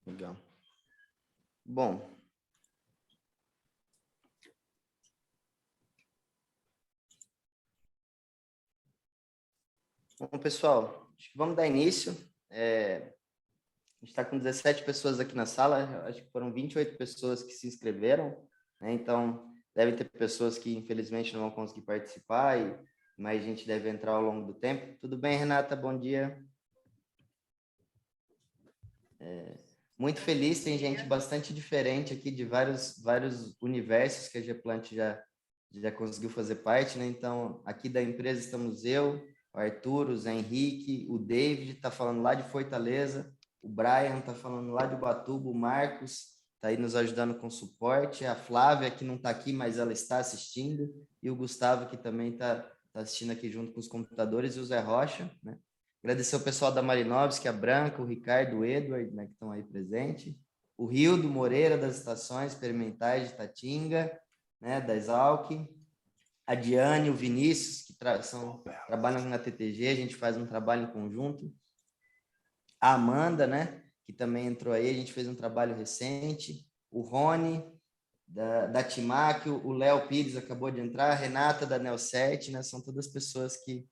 Legal. Bom, pessoal, acho que vamos dar início. A gente está com 17 pessoas aqui na sala, acho que foram 28 pessoas que se inscreveram, né? Então, devem ter pessoas que infelizmente não vão conseguir participar, e mais gente deve entrar ao longo do tempo. Tudo bem, Renata? Bom dia. Muito feliz, tem gente bastante diferente aqui de vários universos que a Geplant já conseguiu fazer parte, né? Então, aqui da empresa estamos eu, o Arthur, o Zé Henrique, o David está falando lá de Fortaleza, o Brian está falando lá de Ubatuba, o Marcos está aí nos ajudando com suporte, a Flávia, que não está aqui, mas ela está assistindo, e o Gustavo, que também está assistindo aqui junto com os computadores, e o Zé Rocha, né? Agradecer o pessoal da Marinovski, a Branca, o Ricardo, o Edward, né, que estão aí presentes. O Rildo Moreira, das Estações Experimentais de Tatinga, né, da Exalc. A Diane, o Vinícius, que trabalham na TTG, a gente faz um trabalho em conjunto. A Amanda, né, que também entrou aí, a gente fez um trabalho recente. O Rony, da Timac, o Léo Pires acabou de entrar, a Renata, da Nel7, né, são todas pessoas que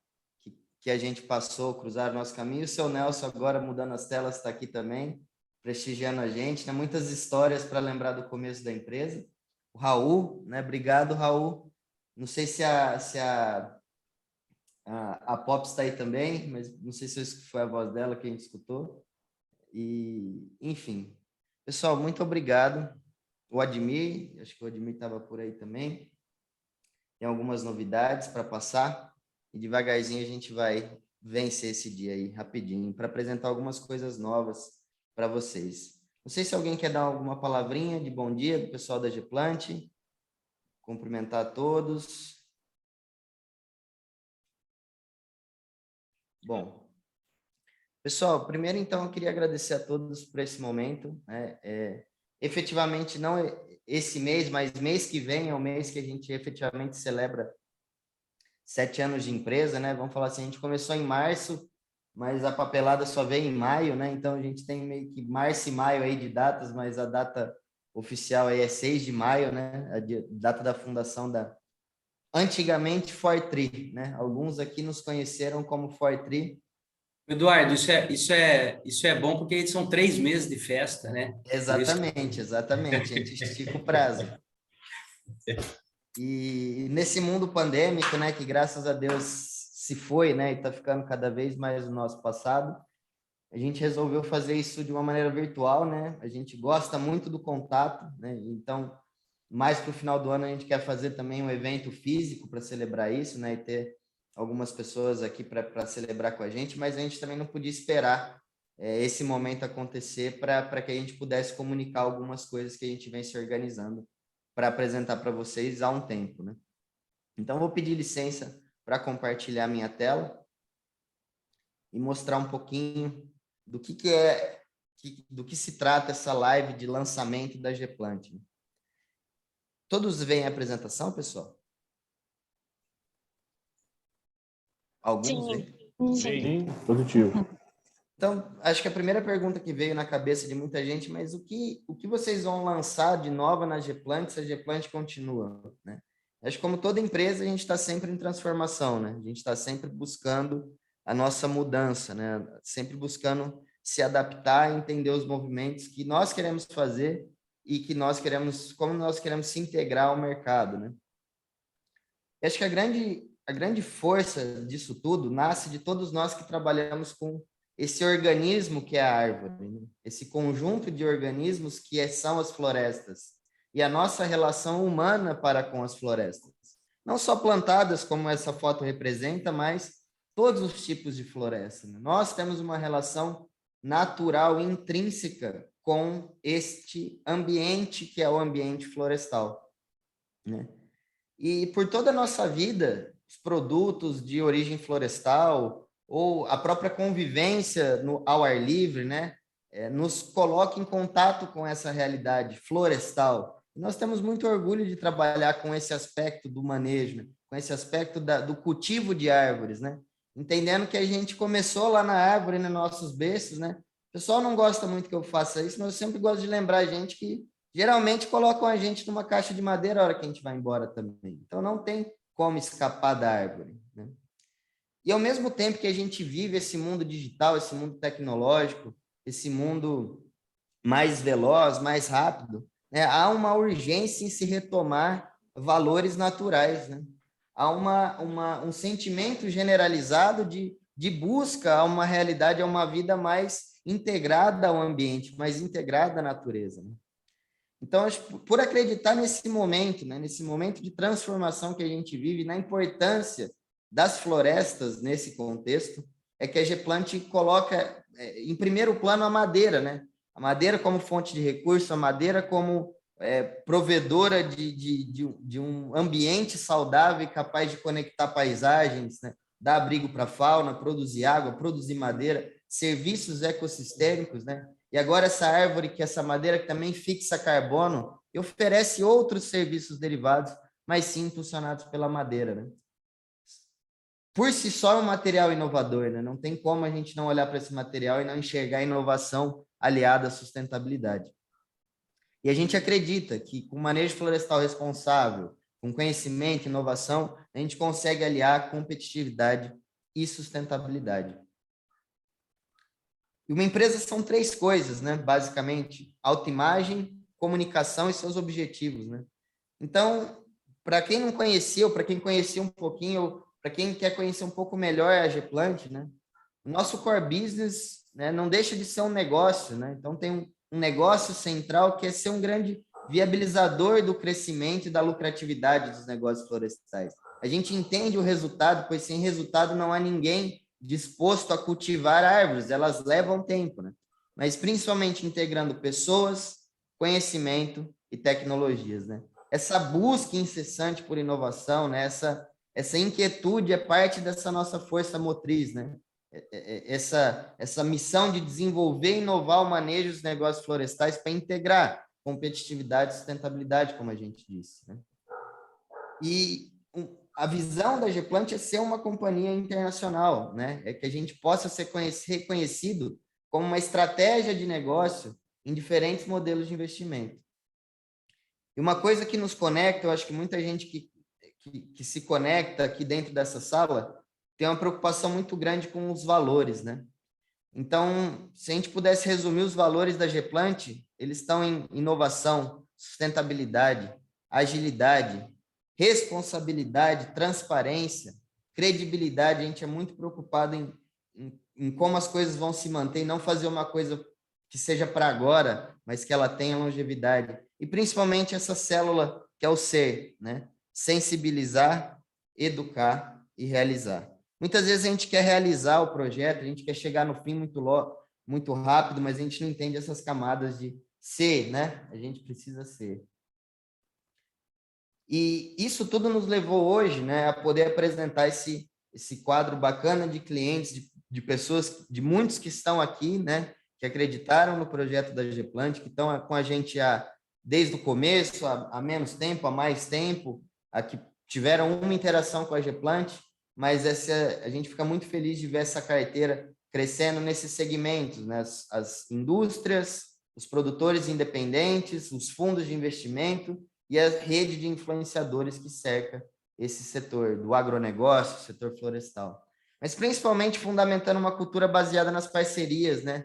a gente passou, cruzaram nosso caminho. O seu Nelson, agora mudando as telas, está aqui também, prestigiando a gente, né? Muitas histórias para lembrar do começo da empresa. O Raul, né? Obrigado, Raul. Não sei se a Pop está aí também, mas não sei se foi a voz dela que a gente escutou. E, enfim. Pessoal, muito obrigado. O Admir, acho que o Admir estava por aí também. Tem algumas novidades para passar. E devagarzinho a gente vai vencer esse dia aí, rapidinho, para apresentar algumas coisas novas para vocês. Não sei se alguém quer dar alguma palavrinha de bom dia do pessoal da Geplant, cumprimentar a todos. Bom, pessoal, primeiro então eu queria agradecer a todos por esse momento, né? Efetivamente não esse mês, mas mês que vem é o mês que a gente efetivamente celebra 7 anos de empresa, né? Vamos falar assim, a gente começou em março, mas a papelada só veio em maio, né? Então a gente tem meio que março e maio aí de datas, mas a data oficial aí é 6 de maio, né? A data da fundação da antigamente Fortri, né? Alguns aqui nos conheceram como Fortri. Eduardo, isso é bom porque são 3 meses de festa, né? Por isso Exatamente, exatamente. A gente estica o prazo. E nesse mundo pandêmico, né, que graças a Deus se foi, né, e está ficando cada vez mais o nosso passado, a gente resolveu fazer isso de uma maneira virtual, né? A gente gosta muito do contato, né? Então, mais para o final do ano, a gente quer fazer também um evento físico para celebrar isso, né? E ter algumas pessoas aqui para celebrar com a gente, mas a gente também não podia esperar esse momento acontecer para que a gente pudesse comunicar algumas coisas que a gente vem se organizando para apresentar para vocês há um tempo, né? Então, vou pedir licença para compartilhar minha tela e mostrar um pouquinho do do que se trata essa live de lançamento da Geplant. Todos veem a apresentação, pessoal? Alguns Sim, veem? sim. Positivo. Então, acho que a primeira pergunta que veio na cabeça de muita gente, mas o que vocês vão lançar de nova na Geplant se a Geplant continua, né? Acho que como toda empresa, a gente está sempre em transformação, né? A gente está sempre buscando a nossa mudança, né? Sempre buscando se adaptar, entender os movimentos que nós queremos fazer e que como nós queremos se integrar ao mercado, né? Eu acho que a grande força disso tudo nasce de todos nós que trabalhamos com esse organismo que é a árvore, né? Esse conjunto de organismos são as florestas e a nossa relação humana para com as florestas. Não só plantadas, como essa foto representa, mas todos os tipos de floresta, né? Nós temos uma relação natural intrínseca com este ambiente que é o ambiente florestal, né? E por toda a nossa vida, os produtos de origem florestal ou a própria convivência ao ar livre, né, nos coloca em contato com essa realidade florestal. E nós temos muito orgulho de trabalhar com esse aspecto do manejo, né, com esse aspecto do cultivo de árvores, né, entendendo que a gente começou lá na árvore, nos nossos berços, né, O pessoal não gosta muito que eu faça isso, mas eu sempre gosto de lembrar a gente que geralmente colocam a gente numa caixa de madeira a hora que a gente vai embora também. Então não tem como escapar da árvore, né? E ao mesmo tempo que a gente vive esse mundo digital, esse mundo tecnológico, esse mundo mais veloz, mais rápido, né? Há uma urgência em se retomar valores naturais, né? Há um sentimento generalizado de busca a uma realidade, a uma vida mais integrada ao ambiente, mais integrada à natureza, né? Então, por acreditar nesse momento, né? Nesse momento de transformação que a gente vive, na importância das florestas nesse contexto, é que a Geplant coloca em primeiro plano a madeira, né? A madeira como fonte de recurso, a madeira como provedora de um ambiente saudável e capaz de conectar paisagens, né? Dar abrigo para a fauna, produzir água, produzir madeira, serviços ecossistêmicos, né? E agora essa árvore, que essa madeira que também fixa carbono, e oferece outros serviços derivados, mas sim impulsionados pela madeira, né? Por si só é um material inovador, né? Não tem como a gente não olhar para esse material e não enxergar a inovação aliada à sustentabilidade. E a gente acredita que com manejo florestal responsável, com conhecimento e inovação, a gente consegue aliar competitividade e sustentabilidade. E uma empresa são três coisas, né? Basicamente, autoimagem, comunicação e seus objetivos, né? Então, para quem não conhecia, ou para quem conhecia um pouquinho, ou para quem quer conhecer um pouco melhor a Geplant, né? O nosso core business, né, não deixa de ser um negócio, né? Então, tem um negócio central que é ser um grande viabilizador do crescimento e da lucratividade dos negócios florestais. A gente entende o resultado, pois sem resultado não há ninguém disposto a cultivar árvores, elas levam tempo, né? Mas principalmente integrando pessoas, conhecimento e tecnologias, né? Essa busca incessante por inovação, né? Essa inquietude é parte dessa nossa força motriz, né? Essa missão de desenvolver e inovar o manejo dos negócios florestais para integrar competitividade e sustentabilidade, como a gente disse, né? E a visão da Geplant é ser uma companhia internacional, né? É que a gente possa ser reconhecido como uma estratégia de negócio em diferentes modelos de investimento. E uma coisa que nos conecta, eu acho que muita gente que se conecta aqui dentro dessa sala tem uma preocupação muito grande com os valores, né? Então, se a gente pudesse resumir os valores da Geplant, eles estão em inovação, sustentabilidade, agilidade, responsabilidade, transparência, credibilidade. A gente é muito preocupado em como as coisas vão se manter, não fazer uma coisa que seja para agora, mas que ela tenha longevidade. E principalmente essa célula que é o ser, né? Sensibilizar, educar e realizar. Muitas vezes a gente quer realizar o projeto, a gente quer chegar no fim muito rápido, mas a gente não entende essas camadas de ser, né? A gente precisa ser. E isso tudo nos levou hoje, né, a poder apresentar esse quadro bacana de clientes, de pessoas, de muitos que estão aqui, né, que acreditaram no projeto da Geplant, que estão com a gente desde o começo, há menos tempo, há mais tempo, que tiveram uma interação com a Geplant, mas a gente fica muito feliz de ver essa carteira crescendo nesses segmentos, né, as indústrias, os produtores independentes, os fundos de investimento e a rede de influenciadores que cerca esse setor do agronegócio, setor florestal. Mas principalmente fundamentando uma cultura baseada nas parcerias, né?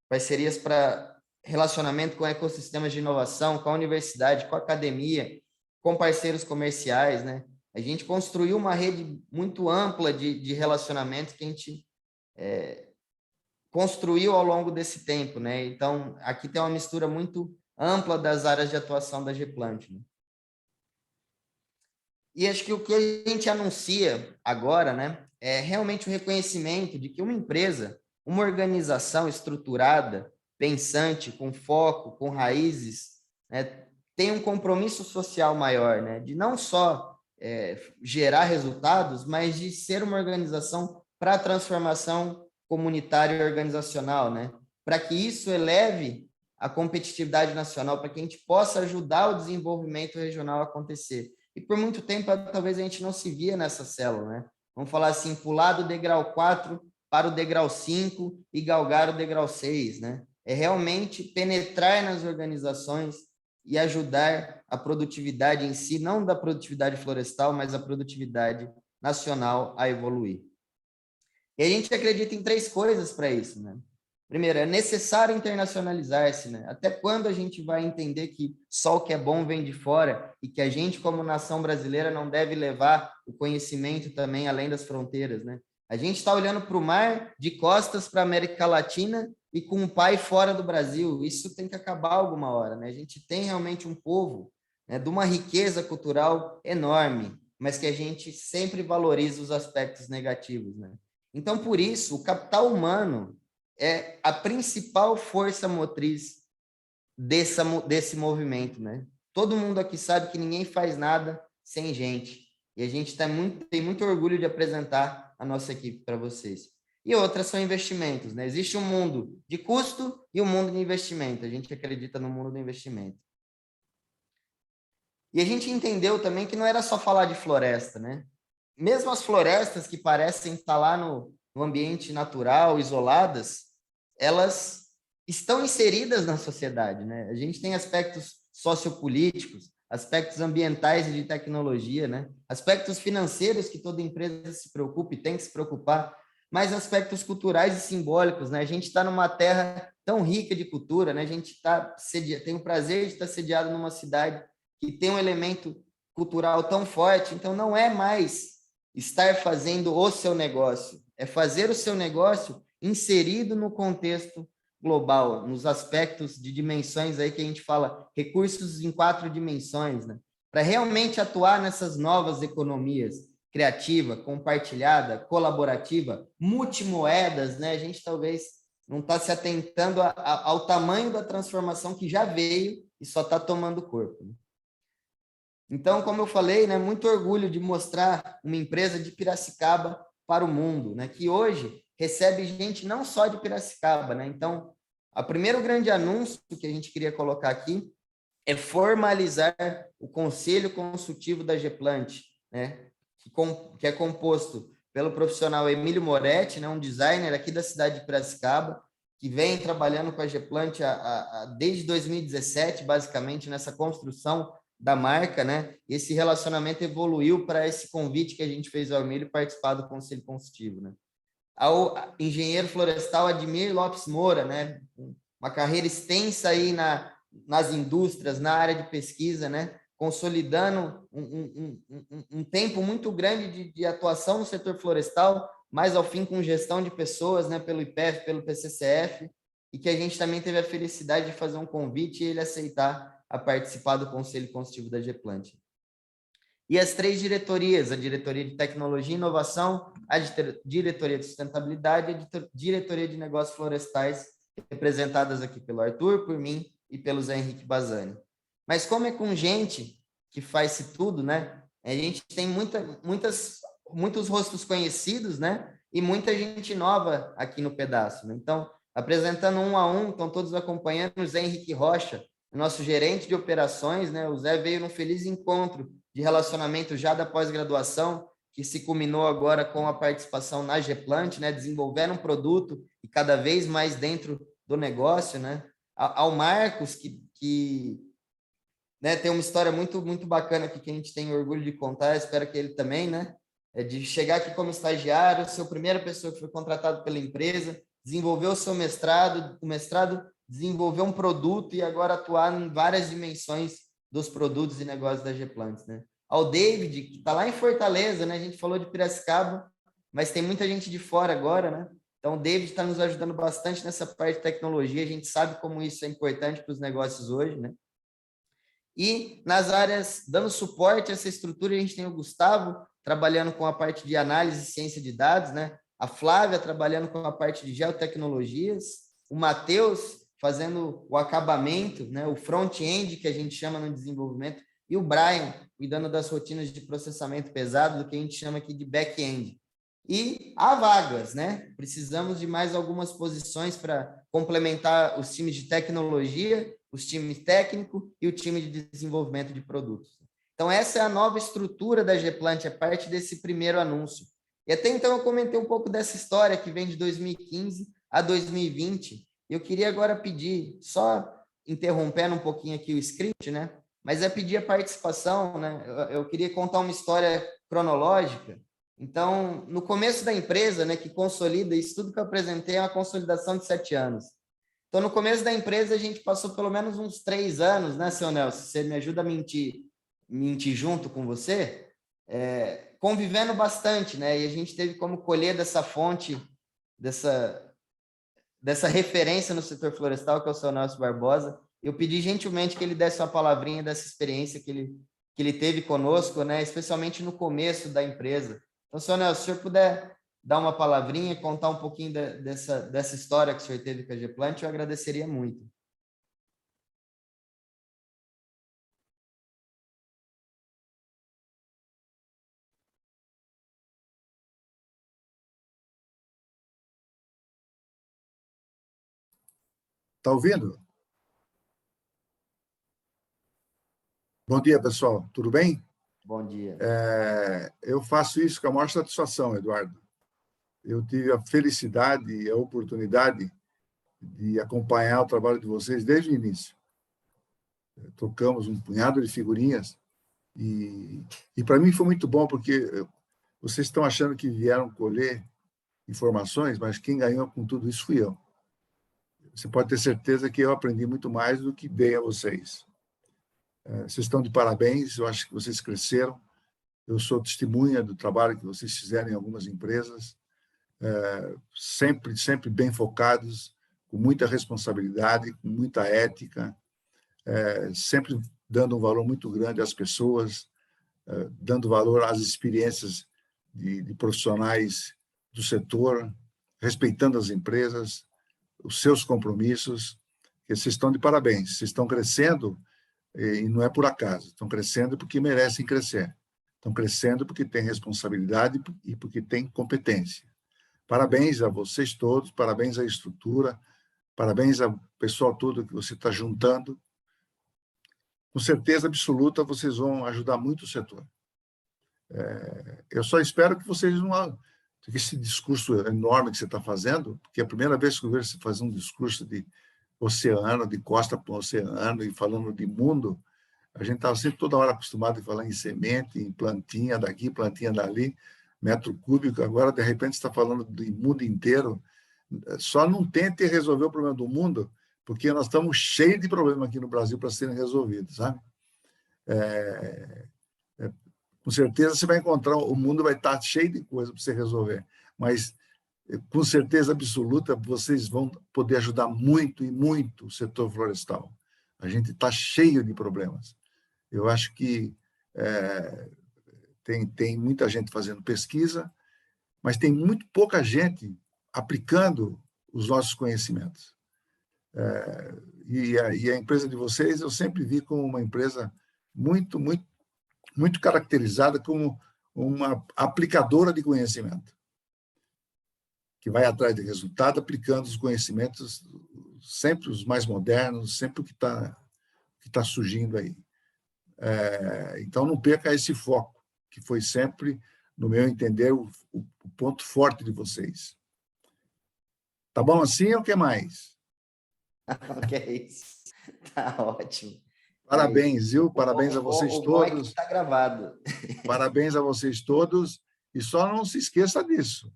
Parcerias para relacionamento com ecossistemas de inovação, com a universidade, com a academia, com parceiros comerciais, né? A gente construiu uma rede muito ampla de relacionamento que a gente construiu ao longo desse tempo, né? Então, aqui tem uma mistura muito ampla das áreas de atuação da Geplant, né? E acho que o que a gente anuncia agora, né, é realmente o reconhecimento de que uma empresa, uma organização estruturada, pensante, com foco, com raízes, né, tem um compromisso social maior, né, de não só gerar resultados, mas de ser uma organização para a transformação comunitária e organizacional, né, para que isso eleve a competitividade nacional, para que a gente possa ajudar o desenvolvimento regional a acontecer. E por muito tempo, talvez a gente não se via nessa célula, né? Vamos falar assim, pular do degrau 4 para o degrau 5 e galgar o degrau 6, né? É realmente penetrar nas organizações e ajudar a produtividade em si, não da produtividade florestal, mas a produtividade nacional a evoluir. E a gente acredita em 3 coisas para isso, né? Primeiro, é necessário internacionalizar-se, né? Até quando a gente vai entender que só o que é bom vem de fora e que a gente, como nação brasileira, não deve levar o conhecimento também além das fronteiras, né? A gente está olhando para o mar de costas para a América Latina e com um pai fora do Brasil. Isso tem que acabar alguma hora, né? A gente tem realmente um povo, né, de uma riqueza cultural enorme, mas que a gente sempre valoriza os aspectos negativos, né? Então, por isso, o capital humano é a principal força motriz desse movimento, né? Todo mundo aqui sabe que ninguém faz nada sem gente. E a gente tem muito orgulho de apresentar a nossa equipe para vocês. E outras são investimentos, né? Existe um mundo de custo e um mundo de investimento. A gente acredita no mundo do investimento. E a gente entendeu também que não era só falar de floresta, né? Mesmo as florestas que parecem estar lá no ambiente natural, isoladas, elas estão inseridas na sociedade, né? A gente tem aspectos sociopolíticos, aspectos ambientais e de tecnologia, né? Aspectos financeiros que toda empresa se preocupa e tem que se preocupar, mas aspectos culturais e simbólicos, né? A gente está numa terra tão rica de cultura, né? A gente tem o prazer de estar sediado numa cidade que tem um elemento cultural tão forte, então não é mais estar fazendo o seu negócio, é fazer o seu negócio inserido no contexto global, nos aspectos de dimensões aí que a gente fala, recursos em 4 dimensões, né? Para realmente atuar nessas novas economias, criativa, compartilhada, colaborativa, multimoedas, né? A gente talvez não está se atentando ao tamanho da transformação que já veio e só está tomando corpo, né? Então, como eu falei, né, muito orgulho de mostrar uma empresa de Piracicaba para o mundo, né, que hoje recebe gente não só de Piracicaba, né? Então, o primeiro grande anúncio que a gente queria colocar aqui é formalizar o Conselho Consultivo da Geplant, né, que é composto pelo profissional Emílio Moretti, né, um designer aqui da cidade de Piracicaba, que vem trabalhando com a Geplant desde 2017, basicamente, nessa construção da marca, né? Esse relacionamento evoluiu para esse convite que a gente fez ao Emílio participar do Conselho Consultivo, né? Ao engenheiro florestal Admir Lopes Moura, né? Uma carreira extensa aí nas indústrias, na área de pesquisa, né? Consolidando um tempo muito grande de atuação no setor florestal, mas ao fim com gestão de pessoas, né? Pelo IPEF, pelo PCCF, e que a gente também teve a felicidade de fazer um convite e ele aceitar a participar do Conselho Consultivo da Geplant. E as 3 diretorias, a Diretoria de Tecnologia e Inovação, a Diretoria de Sustentabilidade e a Diretoria de Negócios Florestais, representadas aqui pelo Arthur, por mim e pelo Zé Henrique Bazani. Mas como é com gente que faz tudo, né? A gente tem muitos rostos conhecidos, né? E muita gente nova aqui no pedaço, né? Então, apresentando um a um, estão todos acompanhando o Zé Henrique Rocha, nosso gerente de operações, né? O Zé veio num feliz encontro de relacionamento já da pós-graduação, que se culminou agora com a participação na Geplant, né? Desenvolvendo um produto e cada vez mais dentro do negócio, né? Ao Marcos, que né, tem uma história muito, muito bacana aqui que a gente tem orgulho de contar, espero que ele também, né? De chegar aqui como estagiário, ser a primeira pessoa que foi contratada pela empresa, desenvolver o seu mestrado, desenvolver um produto e agora atuar em várias dimensões dos produtos e negócios da Geplant, né? Ao David, que está lá em Fortaleza, né? A gente falou de Piracicaba, mas tem muita gente de fora agora, né? Então, o David está nos ajudando bastante nessa parte de tecnologia, a gente sabe como isso é importante para os negócios hoje, né? E nas áreas, dando suporte a essa estrutura, a gente tem o Gustavo, trabalhando com a parte de análise e ciência de dados, né? A Flávia, trabalhando com a parte de geotecnologias, o Matheus, fazendo o acabamento, né? O front-end, que a gente chama no desenvolvimento, e o Brian, cuidando das rotinas de processamento pesado, do que a gente chama aqui de back-end. E há vagas, né? Precisamos de mais algumas posições para complementar os times de tecnologia, os times técnico e o time de desenvolvimento de produtos. Então, essa é a nova estrutura da Geplant, é parte desse primeiro anúncio. E até então eu comentei um pouco dessa história que vem de 2015 a 2020. Eu queria agora pedir, só interrompendo um pouquinho aqui o script, né? Mas é pedir a participação, né? Eu queria contar uma história cronológica. Então, no começo da empresa, né, que consolida, isso tudo que eu apresentei é uma consolidação de 7 anos. Então, no começo da empresa, a gente passou pelo menos uns 3 anos, né, seu Nelson? Você me ajuda a mentir junto com você, convivendo bastante, né? E a gente teve como colher dessa fonte, dessa referência no setor florestal, que é o seu Nelson Barbosa. Eu pedi gentilmente que ele desse uma palavrinha dessa experiência que ele teve conosco, né? Especialmente no começo da empresa. Então, seu Nelson, se o senhor puder dar uma palavrinha, contar um pouquinho dessa história que o senhor teve com a Geplant, eu agradeceria muito. Está ouvindo? Bom dia, pessoal. Tudo bem? Bom dia. Eu faço isso com a maior satisfação, Eduardo. Eu tive a felicidade e a oportunidade de acompanhar o trabalho de vocês desde o início. Trocamos um punhado de figurinhas e para mim foi muito bom, porque vocês estão achando que vieram colher informações, mas quem ganhou com tudo isso fui eu. Você pode ter certeza que eu aprendi muito mais do que dei a vocês. Vocês estão de parabéns, eu acho que vocês cresceram. Eu sou testemunha do trabalho que vocês fizeram em algumas empresas, sempre bem focados, com muita responsabilidade, com muita ética, sempre dando um valor muito grande às pessoas, dando valor às experiências de profissionais do setor, respeitando as empresas, os seus compromissos, que vocês estão de parabéns, vocês estão crescendo e não é por acaso, estão crescendo porque merecem crescer, estão crescendo porque têm responsabilidade e porque têm competência. Parabéns a vocês todos, parabéns à estrutura, parabéns ao pessoal todo que você está juntando. Com certeza absoluta, vocês vão ajudar muito o setor. Eu só espero que vocês não... Esse discurso enorme que você está fazendo, porque é a primeira vez que eu vejo você fazer um discurso de oceano, de costa para o oceano, e falando de mundo, a gente estava sempre toda hora acostumado a falar em semente, em plantinha daqui, plantinha dali, metro cúbico, agora, de repente, você está falando do mundo inteiro. Só não tente resolver o problema do mundo, porque nós estamos cheios de problemas aqui no Brasil para serem resolvidos, sabe? Com certeza você vai encontrar, o mundo vai estar cheio de coisa para você resolver, mas com certeza absoluta vocês vão poder ajudar muito e muito o setor florestal. A gente está cheio de problemas. Eu acho que tem muita gente fazendo pesquisa, mas tem muito pouca gente aplicando os nossos conhecimentos. E a empresa de vocês eu sempre vi como uma empresa muito caracterizada como uma aplicadora de conhecimento, que vai atrás de resultado, aplicando os conhecimentos, sempre os mais modernos, sempre o que está surgindo aí. Então, não perca esse foco, que foi sempre, no meu entender, o ponto forte de vocês. Tá bom assim ou quer mais? Que é isso. Tá ótimo. Parabéns, viu? Parabéns a vocês todos. Está gravado. Parabéns a vocês todos. E só não se esqueça disso.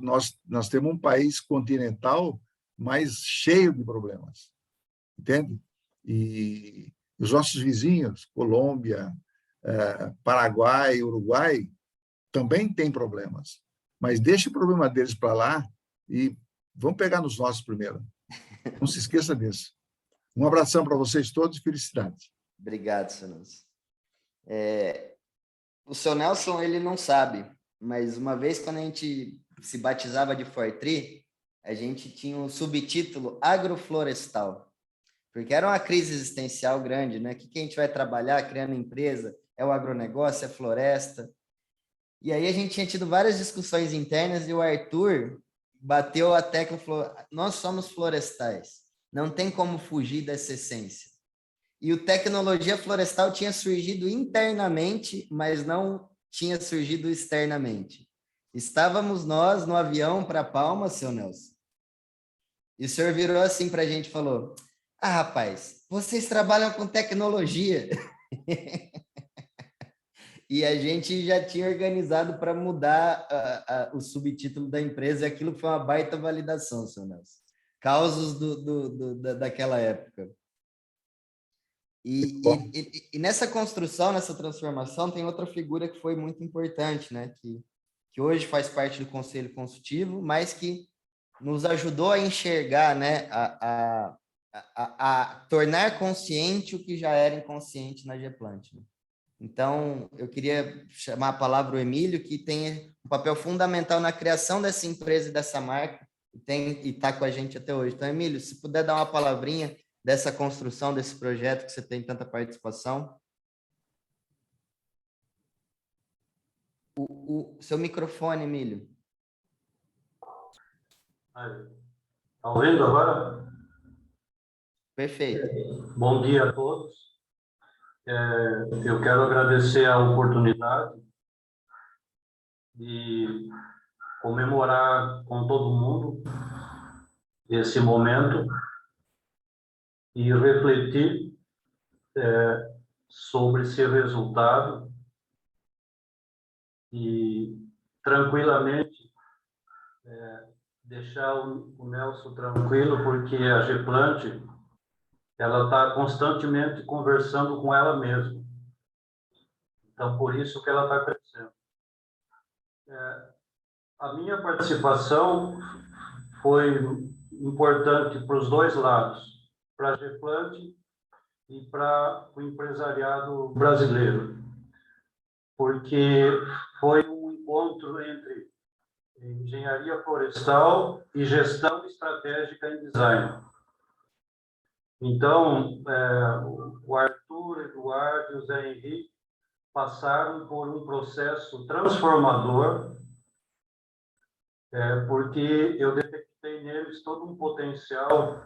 Nós temos um país continental, mas cheio de problemas. Entende? E os nossos vizinhos, Colômbia, Paraguai, Uruguai, também têm problemas. Mas deixe o problema deles para lá e vamos pegar nos nossos primeiro. Não se esqueça disso. Um abração para vocês todos e felicidade. Obrigado, seu Nelson. O seu Nelson, ele não sabe, mas uma vez quando a gente se batizava de Fortri, a gente tinha um subtítulo agroflorestal, porque era uma crise existencial grande, né? O que a gente vai trabalhar criando empresa? É o agronegócio, é floresta? E aí a gente tinha tido várias discussões internas e o Arthur bateu a tecla e falou, nós somos florestais. Não tem como fugir dessa essência. E o tecnologia florestal tinha surgido internamente, mas não tinha surgido externamente. Estávamos nós no avião para Palma, seu Nelson. E o senhor virou assim para a gente e falou: ah, rapaz, vocês trabalham com tecnologia. E a gente já tinha organizado para mudar o subtítulo da empresa, e aquilo foi uma baita validação, seu Nelson. Causos daquela época. E nessa construção, nessa transformação, tem outra figura que foi muito importante, né? Que hoje faz parte do Conselho Consultivo, mas que nos ajudou a enxergar, né? A tornar consciente o que já era inconsciente na Geplant. Né? Então, eu queria chamar a palavra o Emílio, que tem um papel fundamental na criação dessa empresa e dessa marca, e está com a gente até hoje. Então, Emílio, se puder dar uma palavrinha dessa construção, desse projeto, que você tem tanta participação. O seu microfone, Emílio. Está ouvindo agora? Perfeito. Bom dia a todos. Eu quero agradecer a oportunidade de comemorar com todo mundo esse momento e refletir sobre esse resultado e tranquilamente deixar o Nelson tranquilo, porque a Geplant ela está constantemente conversando com ela mesma. Então, por isso que ela está crescendo. A minha participação foi importante para os dois lados, para a Geplant e para o empresariado brasileiro, porque foi um encontro entre engenharia florestal e gestão estratégica em design. Então, o Arthur, Eduardo e o Zé Henrique passaram por um processo transformador, porque eu detectei neles todo um potencial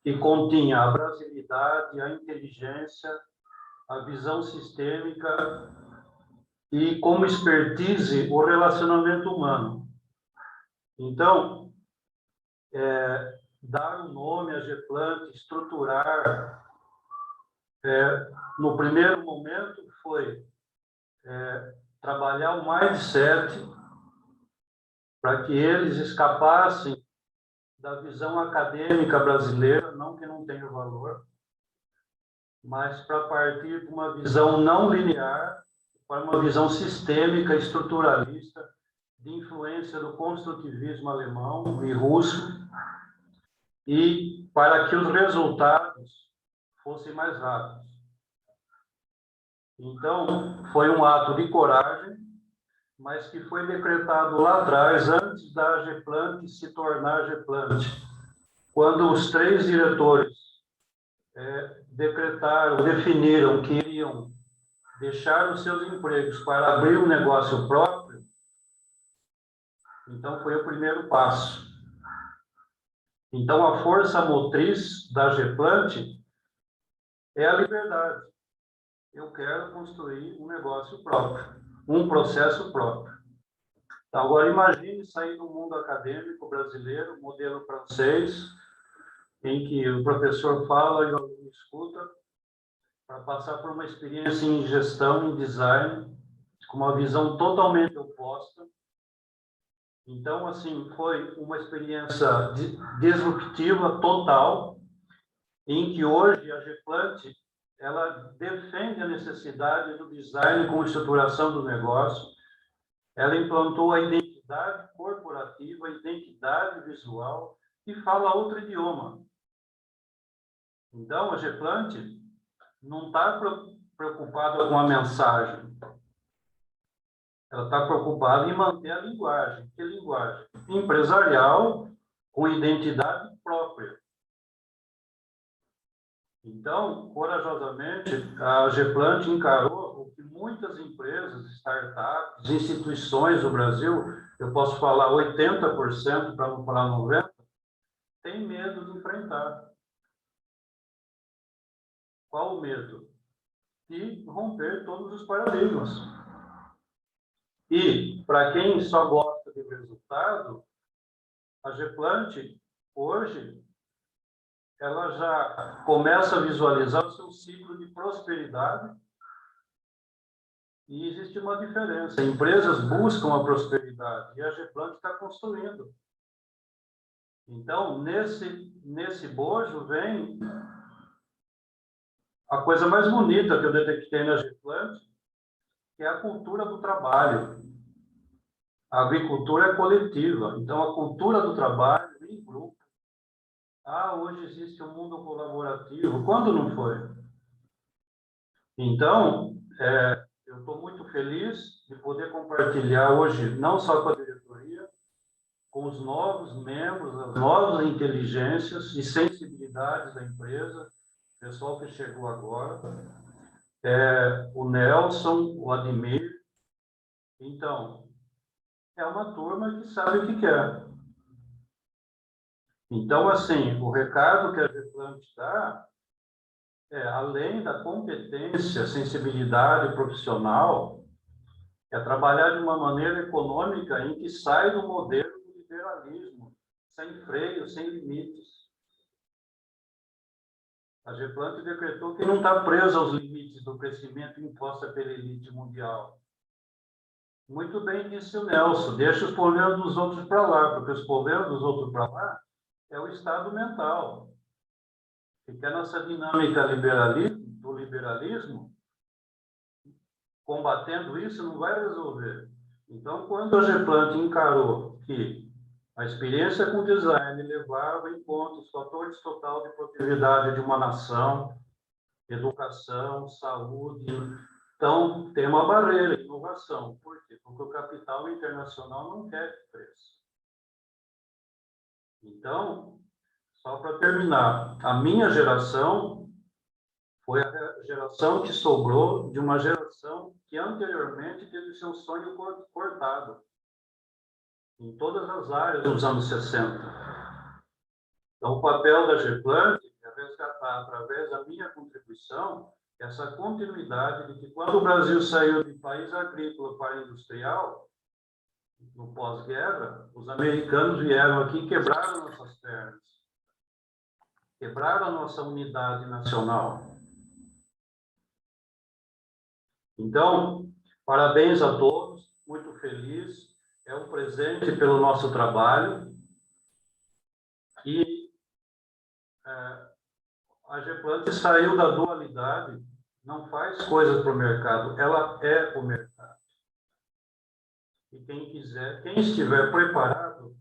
que continha a brasilidade, a inteligência, a visão sistêmica e, como expertise, o relacionamento humano. Então, dar um nome à Geplant, estruturar, no primeiro momento foi trabalhar o mindset para que eles escapassem da visão acadêmica brasileira, não que não tenha valor, mas para partir de uma visão não linear, para uma visão sistêmica, estruturalista, de influência do construtivismo alemão e russo, e para que os resultados fossem mais rápidos. Então, foi um ato de coragem, mas que foi decretado lá atrás, antes da Geplant se tornar Geplant. Quando os 3 diretores definiram que iriam deixar os seus empregos para abrir um negócio próprio, então foi o primeiro passo. Então, a força motriz da Geplant é a liberdade. Eu quero construir um negócio próprio, um processo próprio. Então, agora, imagine sair do mundo acadêmico brasileiro, modelo francês, em que o professor fala e o aluno escuta, para passar por uma experiência em gestão, em design, com uma visão totalmente oposta. Então, assim, foi uma experiência disruptiva total, em que hoje a Geplant ela defende a necessidade do design como estruturação do negócio. Ela implantou a identidade corporativa, a identidade visual e fala outro idioma. Então, a Geplant não está preocupada com a mensagem. Ela está preocupada em manter a linguagem. Que linguagem? Empresarial, com identidade própria. Então, corajosamente, a Geplant encarou o que muitas empresas, startups, instituições do Brasil, eu posso falar 80%, para não falar 90%, tem medo de enfrentar. Qual o medo? De romper todos os paradigmas. E, para quem só gosta de resultado, a Geplant, hoje, ela já começa a visualizar o seu ciclo de prosperidade. E existe uma diferença. Empresas buscam a prosperidade e a Geplant está construindo. Então, nesse bojo vem a coisa mais bonita que eu detectei na Geplant, que é a cultura do trabalho. A agricultura é coletiva, então a cultura do trabalho em grupo. Hoje existe um mundo colaborativo. Quando não foi? Então, eu estou muito feliz de poder compartilhar hoje, não só com a diretoria, com os novos membros, as novas inteligências e sensibilidades da empresa, o pessoal que chegou agora, o Nelson, o Ademir. Então, é uma turma que sabe o que quer. Então, assim, o recado que a Geplant dá além da competência, sensibilidade profissional, é trabalhar de uma maneira econômica em que sai do modelo do liberalismo, sem freio, sem limites. A Geplant decretou que não está presa aos limites do crescimento imposto pela elite mundial. Muito bem disse o Nelson, deixa os problemas dos outros para lá, porque os problemas dos outros para lá é o estado mental. Porque a nossa dinâmica do liberalismo, combatendo isso, não vai resolver. Então, quando a Geplant encarou que a experiência com design levava em conta os fatores total de produtividade de uma nação, educação, saúde, então tem uma barreira, inovação. Por quê? Porque o capital internacional não quer preço. Então, só para terminar, a minha geração foi a geração que sobrou de uma geração que anteriormente teve seu sonho cortado em todas as áreas dos anos 60. Então, o papel da Geplant é resgatar, através da minha contribuição, essa continuidade de que quando o Brasil saiu de país agrícola para industrial, no pós-guerra, os americanos vieram aqui e quebraram nossas pernas. Quebraram a nossa unidade nacional. Então, parabéns a todos, muito feliz, é um presente pelo nosso trabalho. E a Geplant saiu da dualidade, não faz coisas para o mercado, ela é o mercado. E quem quiser, quem estiver preparado,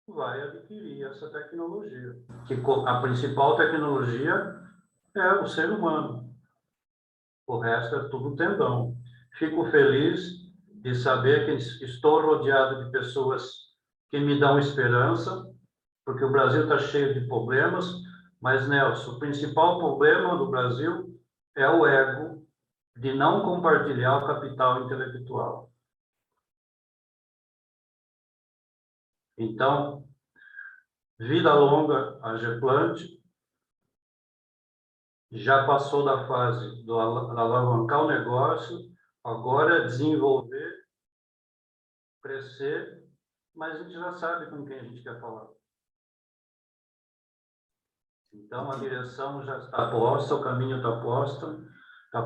vai adquirir essa tecnologia. Que a principal tecnologia é o ser humano. O resto é tudo tendão. Fico feliz de saber que estou rodeado de pessoas que me dão esperança, porque o Brasil está cheio de problemas, mas, Nelson, o principal problema do Brasil é o ego de não compartilhar o capital intelectual. Então, vida longa a Geplant, já passou da fase do alavancar o negócio, agora é desenvolver, crescer, mas a gente já sabe com quem a gente quer falar. Então, a direção já está posta, o caminho está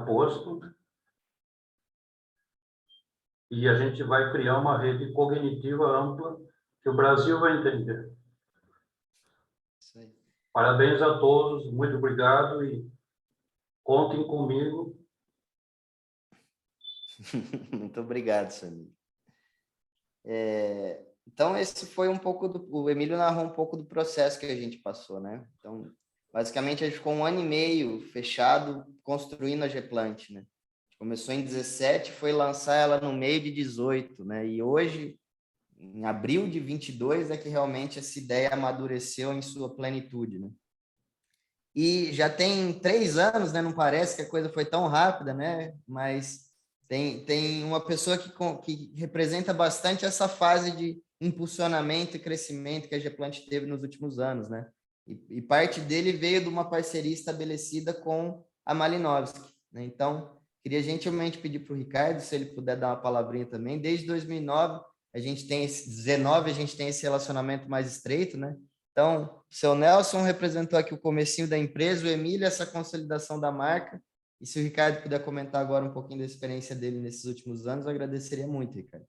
posto, e a gente vai criar uma rede cognitiva ampla que o Brasil vai entender. Isso aí. Parabéns a todos, muito obrigado e contem comigo. Muito obrigado, Samir. Então, esse foi um pouco o Emílio narrou um pouco do processo que a gente passou, né? Então, basicamente, a gente ficou 1 ano e meio fechado construindo a Geplant, né? Começou em 17, foi lançar ela no meio de 18, né? E hoje, em abril de 22, é que realmente essa ideia amadureceu em sua plenitude, né? E já tem 3 anos, né? Não parece que a coisa foi tão rápida, né? Mas tem uma pessoa que representa bastante essa fase de impulsionamento e crescimento que a Geplant teve nos últimos anos, né? E parte dele veio de uma parceria estabelecida com a Malinovski, né? Então, Queria gentilmente pedir para o Ricardo, se ele puder dar uma palavrinha também. Desde 2009, a gente tem esse 19, a gente tem esse relacionamento mais estreito, né? Então, o seu Nelson representou aqui o comecinho da empresa, o Emílio, essa consolidação da marca. E se o Ricardo puder comentar agora um pouquinho da experiência dele nesses últimos anos, eu agradeceria muito, Ricardo.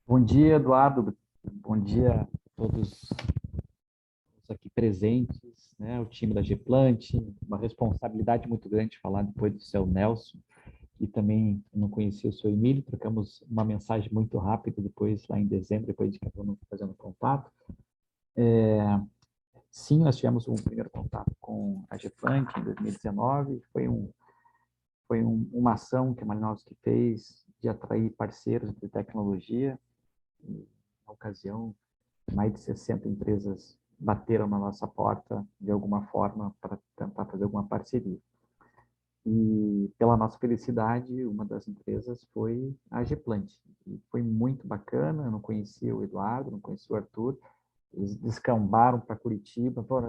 Bom dia, Eduardo. Bom dia a todos os aqui presentes, né? O time da Geplant, uma responsabilidade muito grande falar depois do seu Nelson, e também não conhecia o seu Emílio, trocamos uma mensagem muito rápida depois, lá em dezembro, depois de cada um fazendo contato. Sim, nós tivemos um primeiro contato com a Geplant em 2019, foi uma ação que a Malinowski fez de atrair parceiros de tecnologia. Na ocasião, mais de 60 empresas bateram na nossa porta de alguma forma para tentar fazer alguma parceria. E, pela nossa felicidade, uma das empresas foi a Geplant. E foi muito bacana, eu não conhecia o Eduardo, não conhecia o Arthur, eles descambaram para Curitiba. Pô,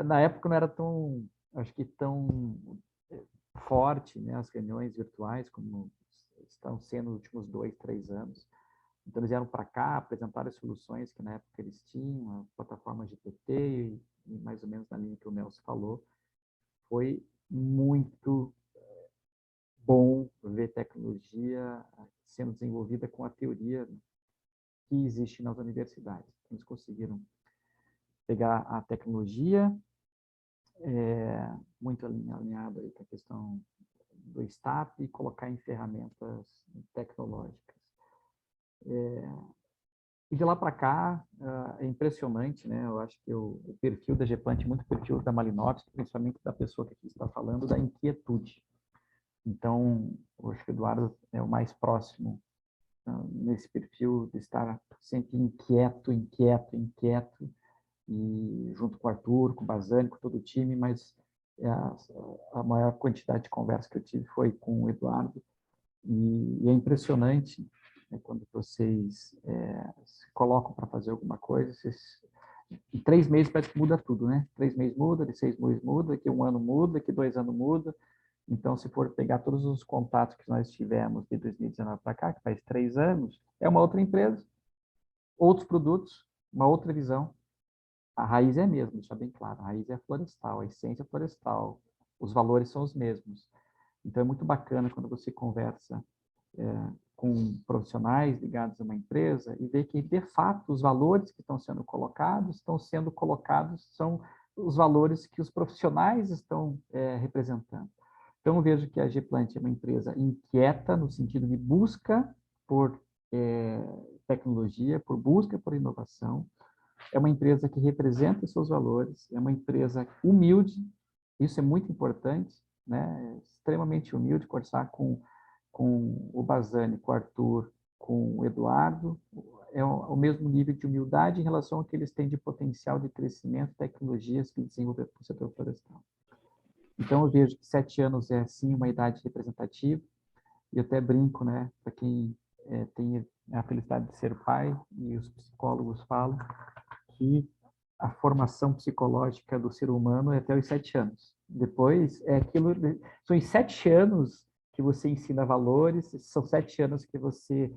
na época não era tão, acho que tão forte, né, as reuniões virtuais, como estão sendo nos últimos 2, 3 anos. Então, eles vieram para cá, apresentaram as soluções que na época eles tinham, a plataforma GPT, e mais ou menos na linha que o Nelson falou. Foi muito bom ver tecnologia sendo desenvolvida com a teoria que existe nas universidades. Eles conseguiram pegar a tecnologia, muito alinhada com a questão do STAP, e colocar em ferramentas tecnológicas. E de lá para cá, é impressionante, né? Eu acho que o perfil da Geplant é muito perfil da Malinowski, principalmente da pessoa que aqui está falando, da inquietude. Então, eu acho que o Eduardo é o mais próximo nesse perfil de estar sempre inquieto, e junto com o Arthur, com o Bazani, com todo o time, mas a maior quantidade de conversa que eu tive foi com o Eduardo, e é impressionante, né, quando vocês se colocam para fazer alguma coisa, em 3 meses parece que muda tudo, né? 3 meses muda, de 6 meses muda, daqui 1 ano muda, daqui 2 anos muda. Então, se for pegar todos os contatos que nós tivemos de 2019 para cá, que faz 3 anos, é uma outra empresa, outros produtos, uma outra visão. A raiz é a mesma, deixar bem claro. A raiz é florestal, a essência é florestal. Os valores são os mesmos. Então, é muito bacana quando você conversa com profissionais ligados a uma empresa e ver que, de fato, os valores que estão sendo colocados, são os valores que os profissionais estão representando. Então, eu vejo que a Geplant é uma empresa inquieta, no sentido de busca por tecnologia, por busca por inovação. É uma empresa que representa os seus valores, é uma empresa humilde, isso é muito importante, né? Extremamente humilde, conversar com o Bazani, com o Arthur, com o Eduardo, é o mesmo nível de humildade em relação ao que eles têm de potencial de crescimento, tecnologias que desenvolver para o setor florestal. Então, eu vejo que 7 anos é, sim, uma idade representativa, e eu até brinco, né, para quem tem a felicidade de ser pai, e os psicólogos falam que a formação psicológica do ser humano é até os 7 anos. Depois, são os 7 anos que você ensina valores, são 7 anos que você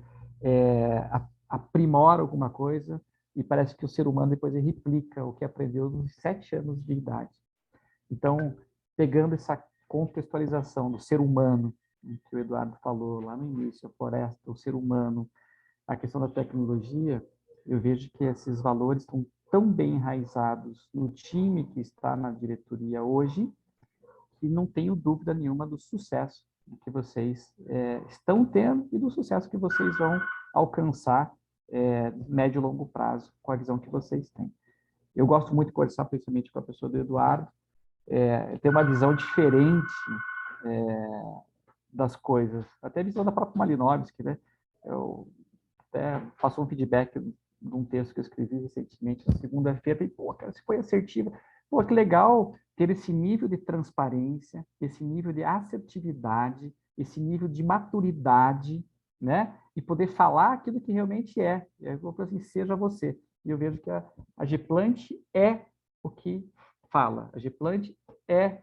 aprimora alguma coisa, e parece que o ser humano depois ele replica o que aprendeu nos 7 anos de idade. Então, pegando essa contextualização do ser humano, que o Eduardo falou lá no início, a floresta, o ser humano, a questão da tecnologia, eu vejo que esses valores estão tão bem enraizados no time que está na diretoria hoje, que não tenho dúvida nenhuma do sucesso que vocês estão tendo e do sucesso que vocês vão alcançar médio e longo prazo com a visão que vocês têm. Eu gosto muito de conversar principalmente com a pessoa do Eduardo, tem uma visão diferente das coisas, até a visão da própria Malinowski, né? Eu até faço um feedback de um texto que eu escrevi recentemente, na segunda-feira, e, pô, cara, você foi assertiva. Pô, que legal ter esse nível de transparência, esse nível de assertividade, esse nível de maturidade, né? E poder falar aquilo que realmente é. Eu vou assim, seja você. E eu vejo que a Geplant é o que fala. A Geplant é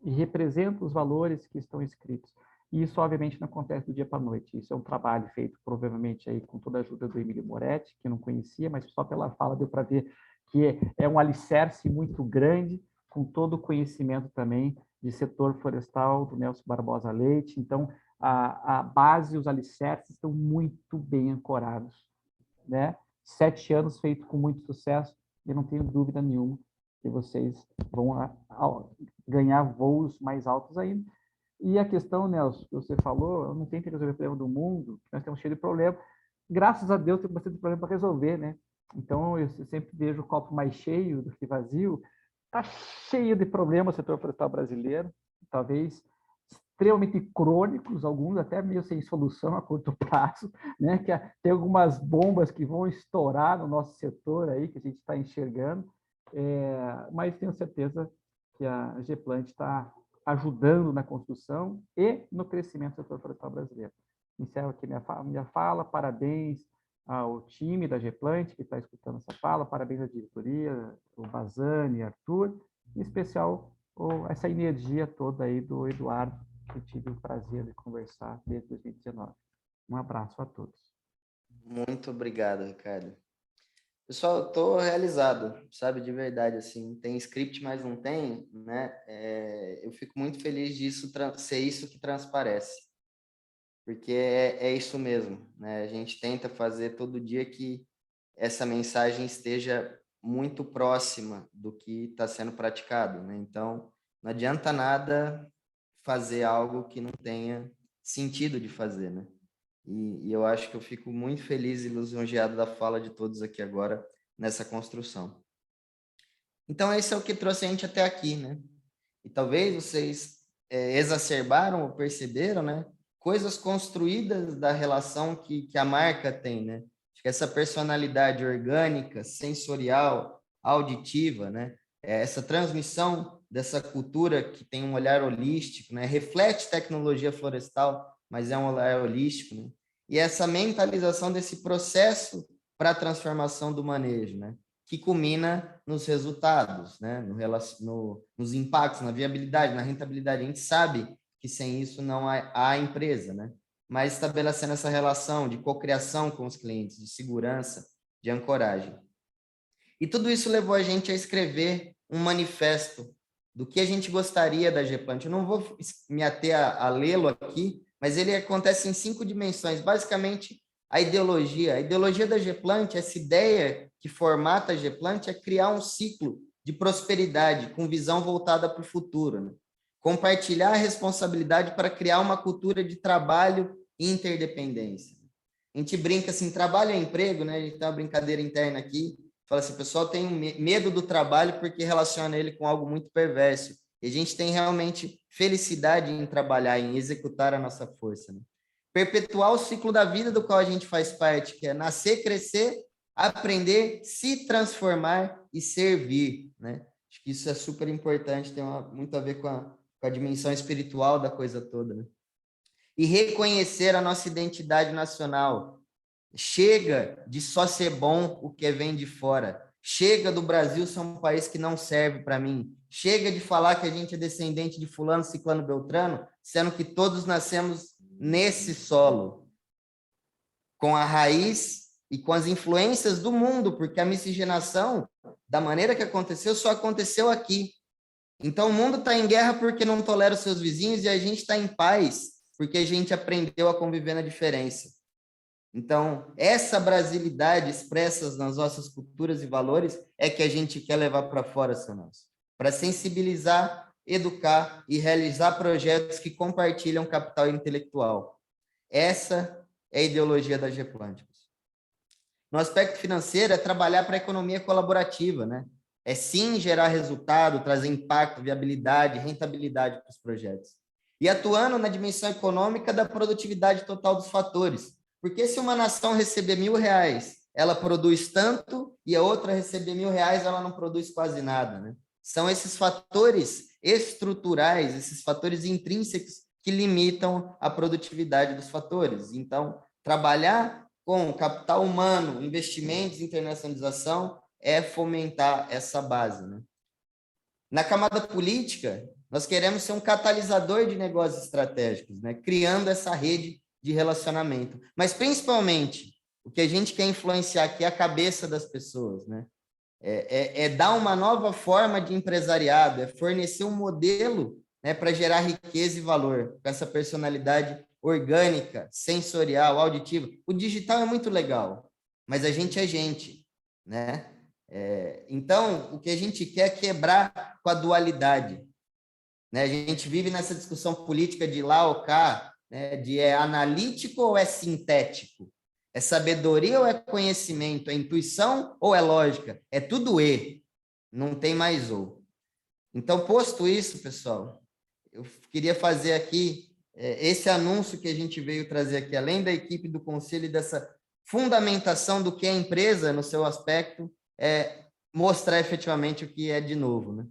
e representa os valores que estão escritos. E isso, obviamente, não acontece do dia para a noite. Isso é um trabalho feito, provavelmente, aí, com toda a ajuda do Emílio Moretti, que eu não conhecia, mas só pela fala deu para ver que é um alicerce muito grande, com todo o conhecimento também de setor florestal do Nelson Barbosa Leite. Então, a base, os alicerces estão muito bem ancorados, né? 7 anos feito com muito sucesso, e não tenho dúvida nenhuma que vocês vão ganhar voos mais altos ainda. E a questão, Nelson, que você falou, eu não tenho que resolver o problema do mundo, nós temos cheio de problema. Graças a Deus, tem bastante problema para resolver, né? Então, eu sempre vejo o copo mais cheio do que vazio. Está cheio de problemas o setor florestal brasileiro, talvez extremamente crônicos, alguns até meio sem solução a curto prazo, né? Que tem algumas bombas que vão estourar no nosso setor aí, que a gente está enxergando, mas tenho certeza que a Geplant está ajudando na construção e no crescimento do setor florestal brasileiro. Encerro aqui minha fala, parabéns ao time da Geplant que está escutando essa fala, parabéns à diretoria, o Bazani, Arthur, em especial essa energia toda aí do Eduardo, que eu tive o prazer de conversar desde 2019. Um abraço a todos. Muito obrigado, Ricardo. Pessoal, eu estou realizado, sabe, de verdade, assim, tem script, mas não tem, né? Eu fico muito feliz disso ser isso que transparece, porque é isso mesmo, né? A gente tenta fazer todo dia que essa mensagem esteja muito próxima do que está sendo praticado, né? Então, não adianta nada fazer algo que não tenha sentido de fazer, né? E eu acho que eu fico muito feliz e lisonjeado da fala de todos aqui agora nessa construção. Então, esse é o que trouxe a gente até aqui, né? E talvez vocês exacerbaram ou perceberam, né? Coisas construídas da relação que a marca tem, né? Acho que essa personalidade orgânica, sensorial, auditiva, né? Essa transmissão dessa cultura que tem um olhar holístico, né? Reflete tecnologia florestal, mas é um olhar holístico, né? E essa mentalização desse processo para a transformação do manejo, né? Que culmina nos resultados, né? Nos impactos, na viabilidade, na rentabilidade. A gente sabe que sem isso não há empresa, né? Mas estabelecendo essa relação de cocriação com os clientes, de segurança, de ancoragem. E tudo isso levou a gente a escrever um manifesto do que a gente gostaria da Geplant. Eu não vou me ater a lê-lo aqui, mas ele acontece em 5 dimensões. Basicamente, a ideologia da Geplant, essa ideia que formata a Geplant é criar um ciclo de prosperidade com visão voltada para o futuro, né? Compartilhar a responsabilidade para criar uma cultura de trabalho e interdependência. A gente brinca assim, trabalho é emprego, né? A gente tem uma brincadeira interna aqui, fala assim, o pessoal tem medo do trabalho porque relaciona ele com algo muito perverso. E a gente tem realmente felicidade em trabalhar, em executar a nossa força, né? Perpetuar o ciclo da vida do qual a gente faz parte, que é nascer, crescer, aprender, se transformar e servir, né? Acho que isso é super importante, tem muito a ver com a dimensão espiritual da coisa toda, né? E reconhecer a nossa identidade nacional. Chega de só ser bom o que vem de fora. Chega do Brasil ser um país que não serve para mim. Chega de falar que a gente é descendente de fulano, ciclano, beltrano, sendo que todos nascemos nesse solo, com a raiz e com as influências do mundo, porque a miscigenação, da maneira que aconteceu, só aconteceu aqui. Então, o mundo está em guerra porque não tolera os seus vizinhos e a gente está em paz porque a gente aprendeu a conviver na diferença. Então, essa brasilidade expressa nas nossas culturas e valores é que a gente quer levar para fora, seu Nelson, para sensibilizar, educar e realizar projetos que compartilham capital intelectual. Essa é a ideologia da Geplant. No aspecto financeiro, é trabalhar para a economia colaborativa, né? É sim gerar resultado, trazer impacto, viabilidade, rentabilidade para os projetos. E atuando na dimensão econômica da produtividade total dos fatores. Porque se uma nação receber R$1.000, ela produz tanto, e a outra receber R$1.000, ela não produz quase nada, né? São esses fatores estruturais, esses fatores intrínsecos que limitam a produtividade dos fatores. Então, trabalhar com capital humano, investimentos, internacionalização, é fomentar essa base, né? Na camada política, Nós queremos ser um catalisador de negócios estratégicos, né? Criando essa rede de relacionamento. Mas, principalmente, o que a gente quer influenciar aqui é a cabeça das pessoas, né? É dar uma nova forma de empresariado, é fornecer um modelo, né, para gerar riqueza e valor, com essa personalidade orgânica, sensorial, auditiva. O digital é muito legal, mas a gente é gente, né? Então, o que a gente quer é quebrar com a dualidade, né? A gente vive nessa discussão política de lá ou cá, né, de é analítico ou é sintético? É sabedoria ou é conhecimento? É intuição ou é lógica? É tudo E, não tem mais ou. Então, posto isso, pessoal, eu queria fazer aqui esse anúncio que a gente veio trazer aqui, além da equipe do conselho e dessa fundamentação do que é a empresa no seu aspecto, mostrar efetivamente o que é de novo, né?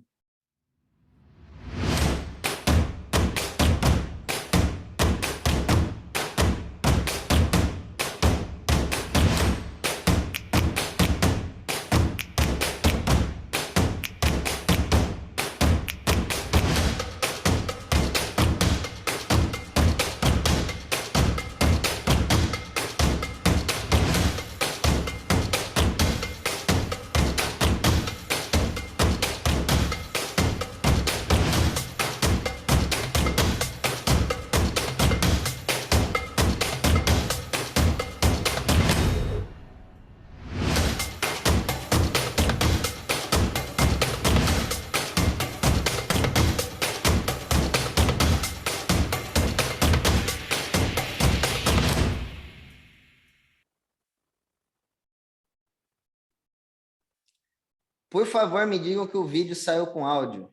Por favor, me digam que o vídeo saiu com áudio.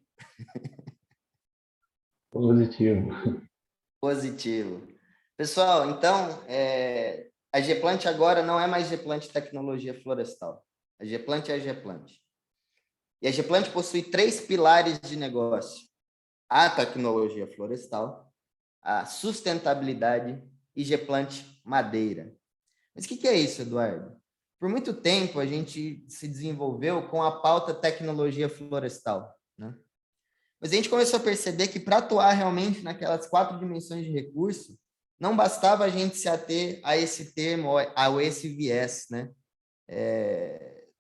Positivo. Positivo. Pessoal, então, a Geplant agora não é mais Geplant Tecnologia Florestal. A Geplant é a Geplant. E a Geplant possui 3 pilares de negócio: a tecnologia florestal, a sustentabilidade e Geplant Madeira. Mas o que é isso, Eduardo? Por muito tempo, a gente se desenvolveu com a pauta tecnologia florestal, né? Mas a gente começou a perceber que para atuar realmente naquelas 4 dimensões de recurso, não bastava a gente se ater a esse termo, a esse viés, né?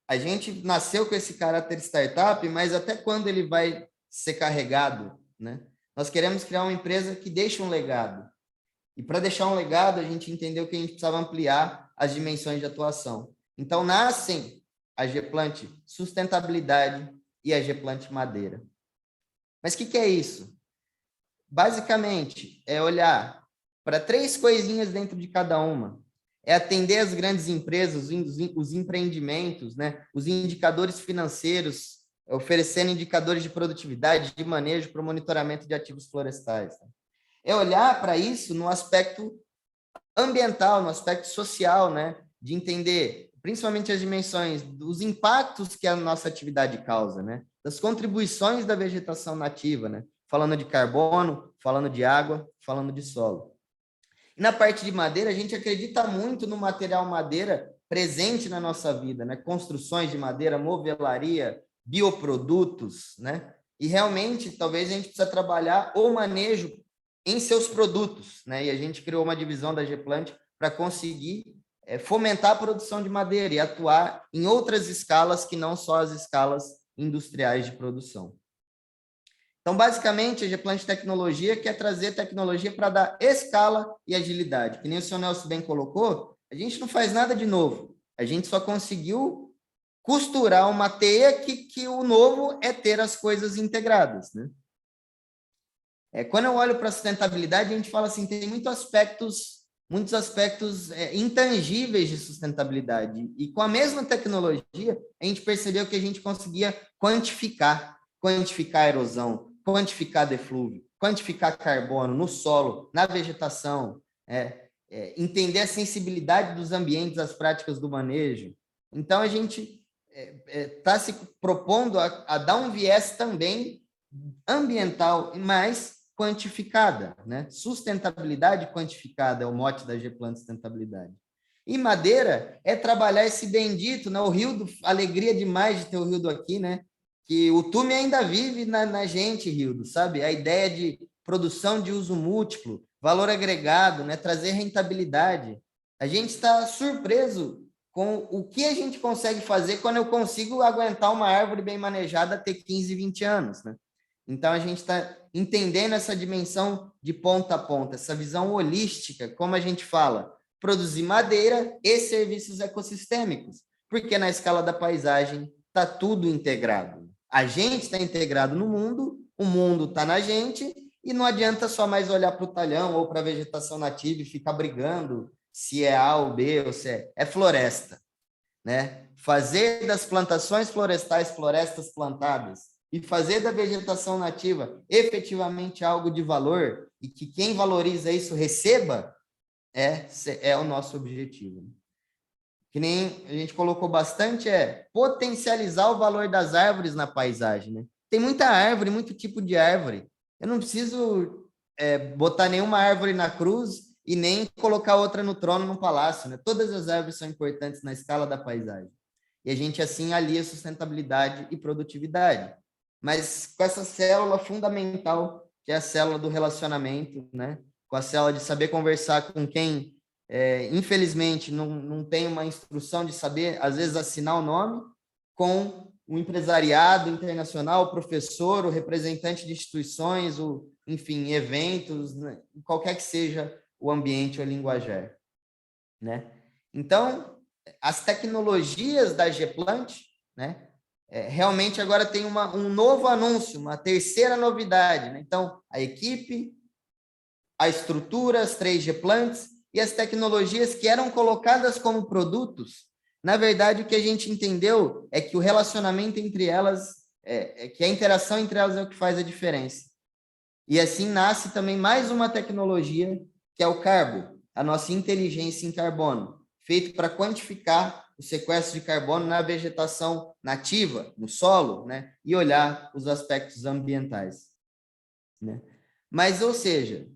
A gente nasceu com esse caráter startup, mas até quando ele vai ser carregado, né? Nós queremos criar uma empresa que deixe um legado. E para deixar um legado, a gente entendeu que a gente precisava ampliar as dimensões de atuação. Então, nascem a Geplant Sustentabilidade e a Geplant Madeira. Mas o que é isso? Basicamente, é olhar para 3 coisinhas dentro de cada uma. É atender as grandes empresas, os empreendimentos, né? Os indicadores financeiros, oferecendo indicadores de produtividade, de manejo para o monitoramento de ativos florestais. É olhar para isso no aspecto ambiental, no aspecto social, né? De entender principalmente as dimensões dos impactos que a nossa atividade causa, né? Das contribuições da vegetação nativa, né? Falando de carbono, falando de água, falando de solo. E na parte de madeira, a gente acredita muito no material madeira presente na nossa vida, né? Construções de madeira, movelaria, bioprodutos, né? E realmente, talvez a gente precisa trabalhar o manejo em seus produtos, né? E a gente criou uma divisão da Geplant para conseguir fomentar a produção de madeira e atuar em outras escalas que não só as escalas industriais de produção. Então, basicamente, a Geplant Tecnologia quer trazer tecnologia para dar escala e agilidade. Que nem o senhor Nelson bem colocou, a gente não faz nada de novo. A gente só conseguiu costurar uma teia que o novo é ter as coisas integradas, né? Quando eu olho para a sustentabilidade, a gente fala assim, tem muitos aspectos intangíveis de sustentabilidade. E com a mesma tecnologia, a gente percebeu que a gente conseguia quantificar a erosão, quantificar deflúvio, quantificar carbono no solo, na vegetação, entender a sensibilidade dos ambientes às práticas do manejo. Então, a gente está se propondo a dar um viés também ambiental, mas quantificada, né? Sustentabilidade quantificada é o mote da Geplant Sustentabilidade. E madeira é trabalhar esse bendito, né? O Rildo, alegria demais de ter o Rildo aqui, né? que o Tume ainda vive na gente, Rildo, sabe? A ideia de produção de uso múltiplo, valor agregado, né? Trazer rentabilidade. A gente está surpreso com o que a gente consegue fazer quando eu consigo aguentar uma árvore bem manejada ter 15, 20 anos, né? Então, a gente está entendendo essa dimensão de ponta a ponta, essa visão holística, como a gente fala, produzir madeira e serviços ecossistêmicos, porque na escala da paisagem está tudo integrado. A gente está integrado no mundo, o mundo está na gente, e não adianta só mais olhar para o talhão ou para a vegetação nativa e ficar brigando se é A ou B, ou se é floresta, né? Fazer das plantações florestais florestas plantadas e fazer da vegetação nativa efetivamente algo de valor e que quem valoriza isso receba é o nosso objetivo. Que nem a gente colocou bastante, potencializar o valor das árvores na paisagem, né? Tem muita árvore, muito tipo de árvore. Eu não preciso botar nenhuma árvore na cruz e nem colocar outra no trono no palácio, né? Todas as árvores são importantes na escala da paisagem. E a gente assim alia sustentabilidade e produtividade. Mas com essa célula fundamental, que é a célula do relacionamento, né? Com a célula de saber conversar com quem, infelizmente, não tem uma instrução de saber, às vezes, assinar o nome, com o empresariado internacional, o professor, o representante de instituições, enfim, eventos, né? Qualquer que seja o ambiente ou a linguajar, né? Então, as tecnologias da Geplant, né? Realmente agora tem um novo anúncio, uma terceira novidade, né? Então, a equipe, a estrutura, as 3 Geplants e as tecnologias que eram colocadas como produtos, na verdade, o que a gente entendeu é que o relacionamento entre elas, que a interação entre elas é o que faz a diferença. E assim nasce também mais uma tecnologia, que é o Carbo, a nossa inteligência em carbono, feito para quantificar o sequestro de carbono na vegetação nativa, no solo, né? E olhar os aspectos ambientais, né? Mas, ou seja,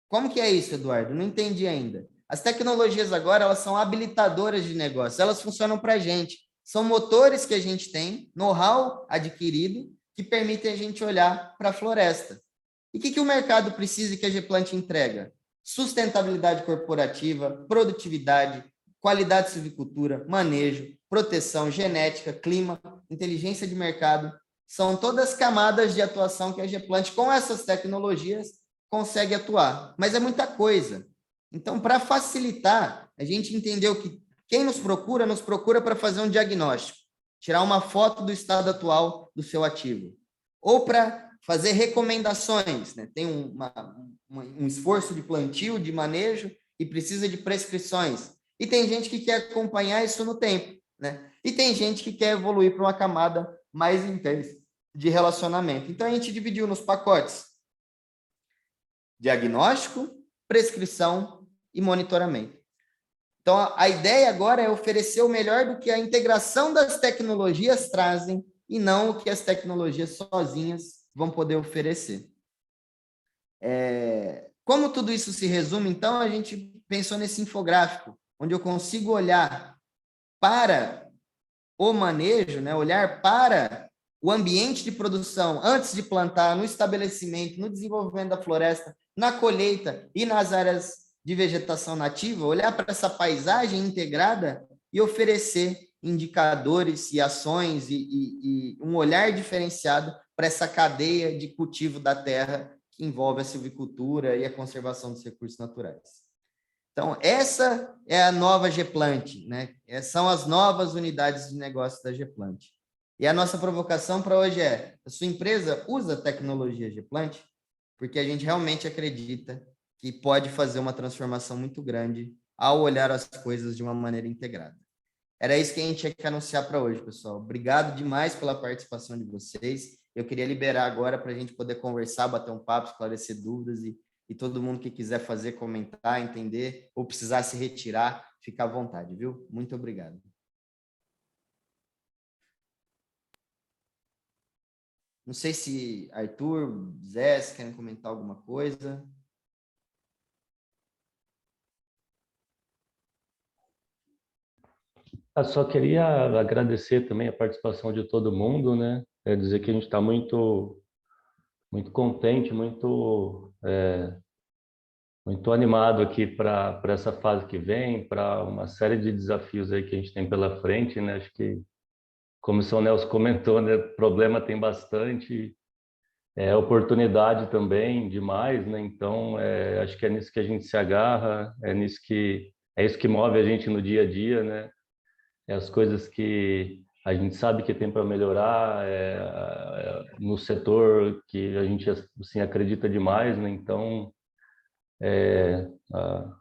como que é isso, Eduardo? Não entendi ainda. As tecnologias agora, elas são habilitadoras de negócio, elas funcionam para a gente. São motores que a gente tem, know-how adquirido, que permitem a gente olhar para a floresta. E o que o mercado precisa e que a Geplant entrega? Sustentabilidade corporativa, produtividade, qualidade de silvicultura, manejo, proteção, genética, clima, inteligência de mercado. São todas camadas de atuação que a Geplant, com essas tecnologias, consegue atuar. Mas é muita coisa. Então, para facilitar, a gente entendeu que quem nos procura para fazer um diagnóstico, tirar uma foto do estado atual do seu ativo, ou para fazer recomendações, né? Tem um esforço de plantio, de manejo, e precisa de prescrições. E tem gente que quer acompanhar isso no tempo, né? E tem gente que quer evoluir para uma camada mais intensa de relacionamento. Então, a gente dividiu nos pacotes: diagnóstico, prescrição e monitoramento. Então, a ideia agora é oferecer o melhor do que a integração das tecnologias trazem e não o que as tecnologias sozinhas vão poder oferecer. Como tudo isso se resume, então, a gente pensou nesse infográfico, onde eu consigo olhar para o manejo, né? Olhar para o ambiente de produção antes de plantar, no estabelecimento, no desenvolvimento da floresta, na colheita e nas áreas de vegetação nativa, olhar para essa paisagem integrada e oferecer indicadores e ações e um olhar diferenciado para essa cadeia de cultivo da terra que envolve a silvicultura e a conservação dos recursos naturais. Então, essa é a nova Geplant, né? São as novas unidades de negócio da Geplant. E a nossa provocação para hoje é: a sua empresa usa a tecnologia Geplant? Porque a gente realmente acredita que pode fazer uma transformação muito grande ao olhar as coisas de uma maneira integrada. Era isso que a gente tinha que anunciar para hoje, pessoal. Obrigado demais pela participação de vocês. Eu queria liberar agora para a gente poder conversar, bater um papo, esclarecer dúvidas e todo mundo que quiser fazer, comentar, entender ou precisar se retirar, fica à vontade, viu? Muito obrigado. Não sei se Arthur, Zé, se querem comentar alguma coisa. Só queria agradecer também a participação de todo mundo, né? Dizer que a gente está muito contente, muito animado aqui para essa fase que vem, para uma série de desafios aí que a gente tem pela frente, né? Acho que, como o seu Nelson comentou, né? Problema tem bastante, oportunidade também demais, né? Então, acho que é nisso que a gente se agarra, é isso que move a gente no dia a dia, né? As coisas que a gente sabe que tem para melhorar, no setor que a gente assim acredita demais, né? Então,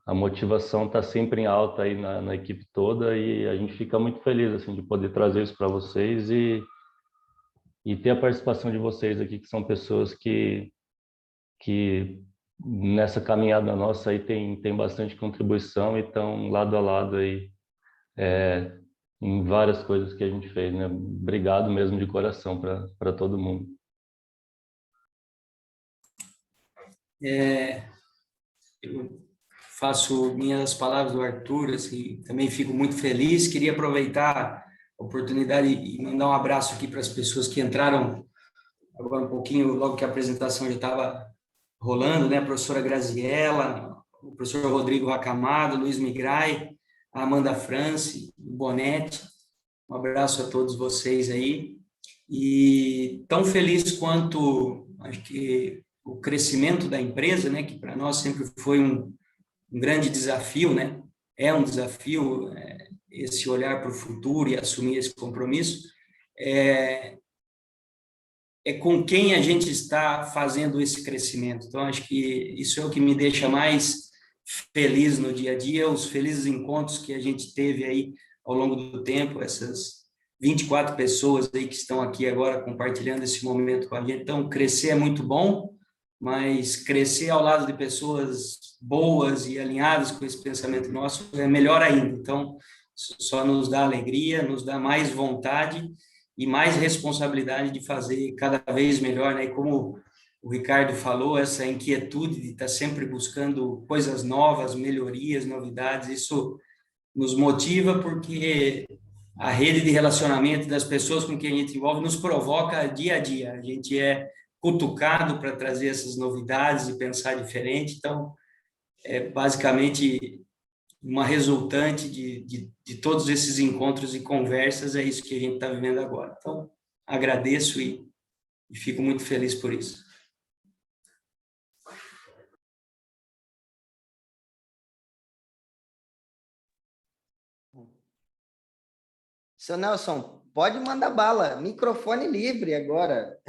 a motivação está sempre em alta aí na equipe toda e a gente fica muito feliz assim de poder trazer isso para vocês e ter a participação de vocês aqui, que são pessoas que nessa caminhada nossa aí tem bastante contribuição e estão lado a lado aí em várias coisas que a gente fez, né? Obrigado mesmo de coração para todo mundo. Eu faço minhas palavras do Arthur, assim, também fico muito feliz. Queria aproveitar a oportunidade e mandar um abraço aqui para as pessoas que entraram agora um pouquinho, logo que a apresentação já estava rolando, né? A professora Graziella, o professor Rodrigo Racamado, Luiz Migrai, a Amanda France, o Bonetti. Um abraço a todos vocês aí. E tão feliz quanto, acho que, o crescimento da empresa, né? Que para nós sempre foi um grande desafio, né? É um desafio, esse olhar para o futuro e assumir esse compromisso. É com quem a gente está fazendo esse crescimento. Então, acho que isso é o que me deixa mais feliz no dia a dia, os felizes encontros que a gente teve aí ao longo do tempo, essas 24 pessoas aí que estão aqui agora compartilhando esse momento com a gente. Então, crescer é muito bom, mas crescer ao lado de pessoas boas e alinhadas com esse pensamento nosso é melhor ainda. Então, só nos dá alegria, nos dá mais vontade e mais responsabilidade de fazer cada vez melhor, né? E como o Ricardo falou, essa inquietude de estar sempre buscando coisas novas, melhorias, novidades, isso nos motiva porque a rede de relacionamento das pessoas com quem a gente envolve nos provoca dia a dia. A gente é cutucado para trazer essas novidades e pensar diferente, então, basicamente uma resultante de todos esses encontros e conversas, é isso que a gente está vivendo agora. Então, agradeço e fico muito feliz por isso. Seu Nelson, pode mandar bala, microfone livre agora.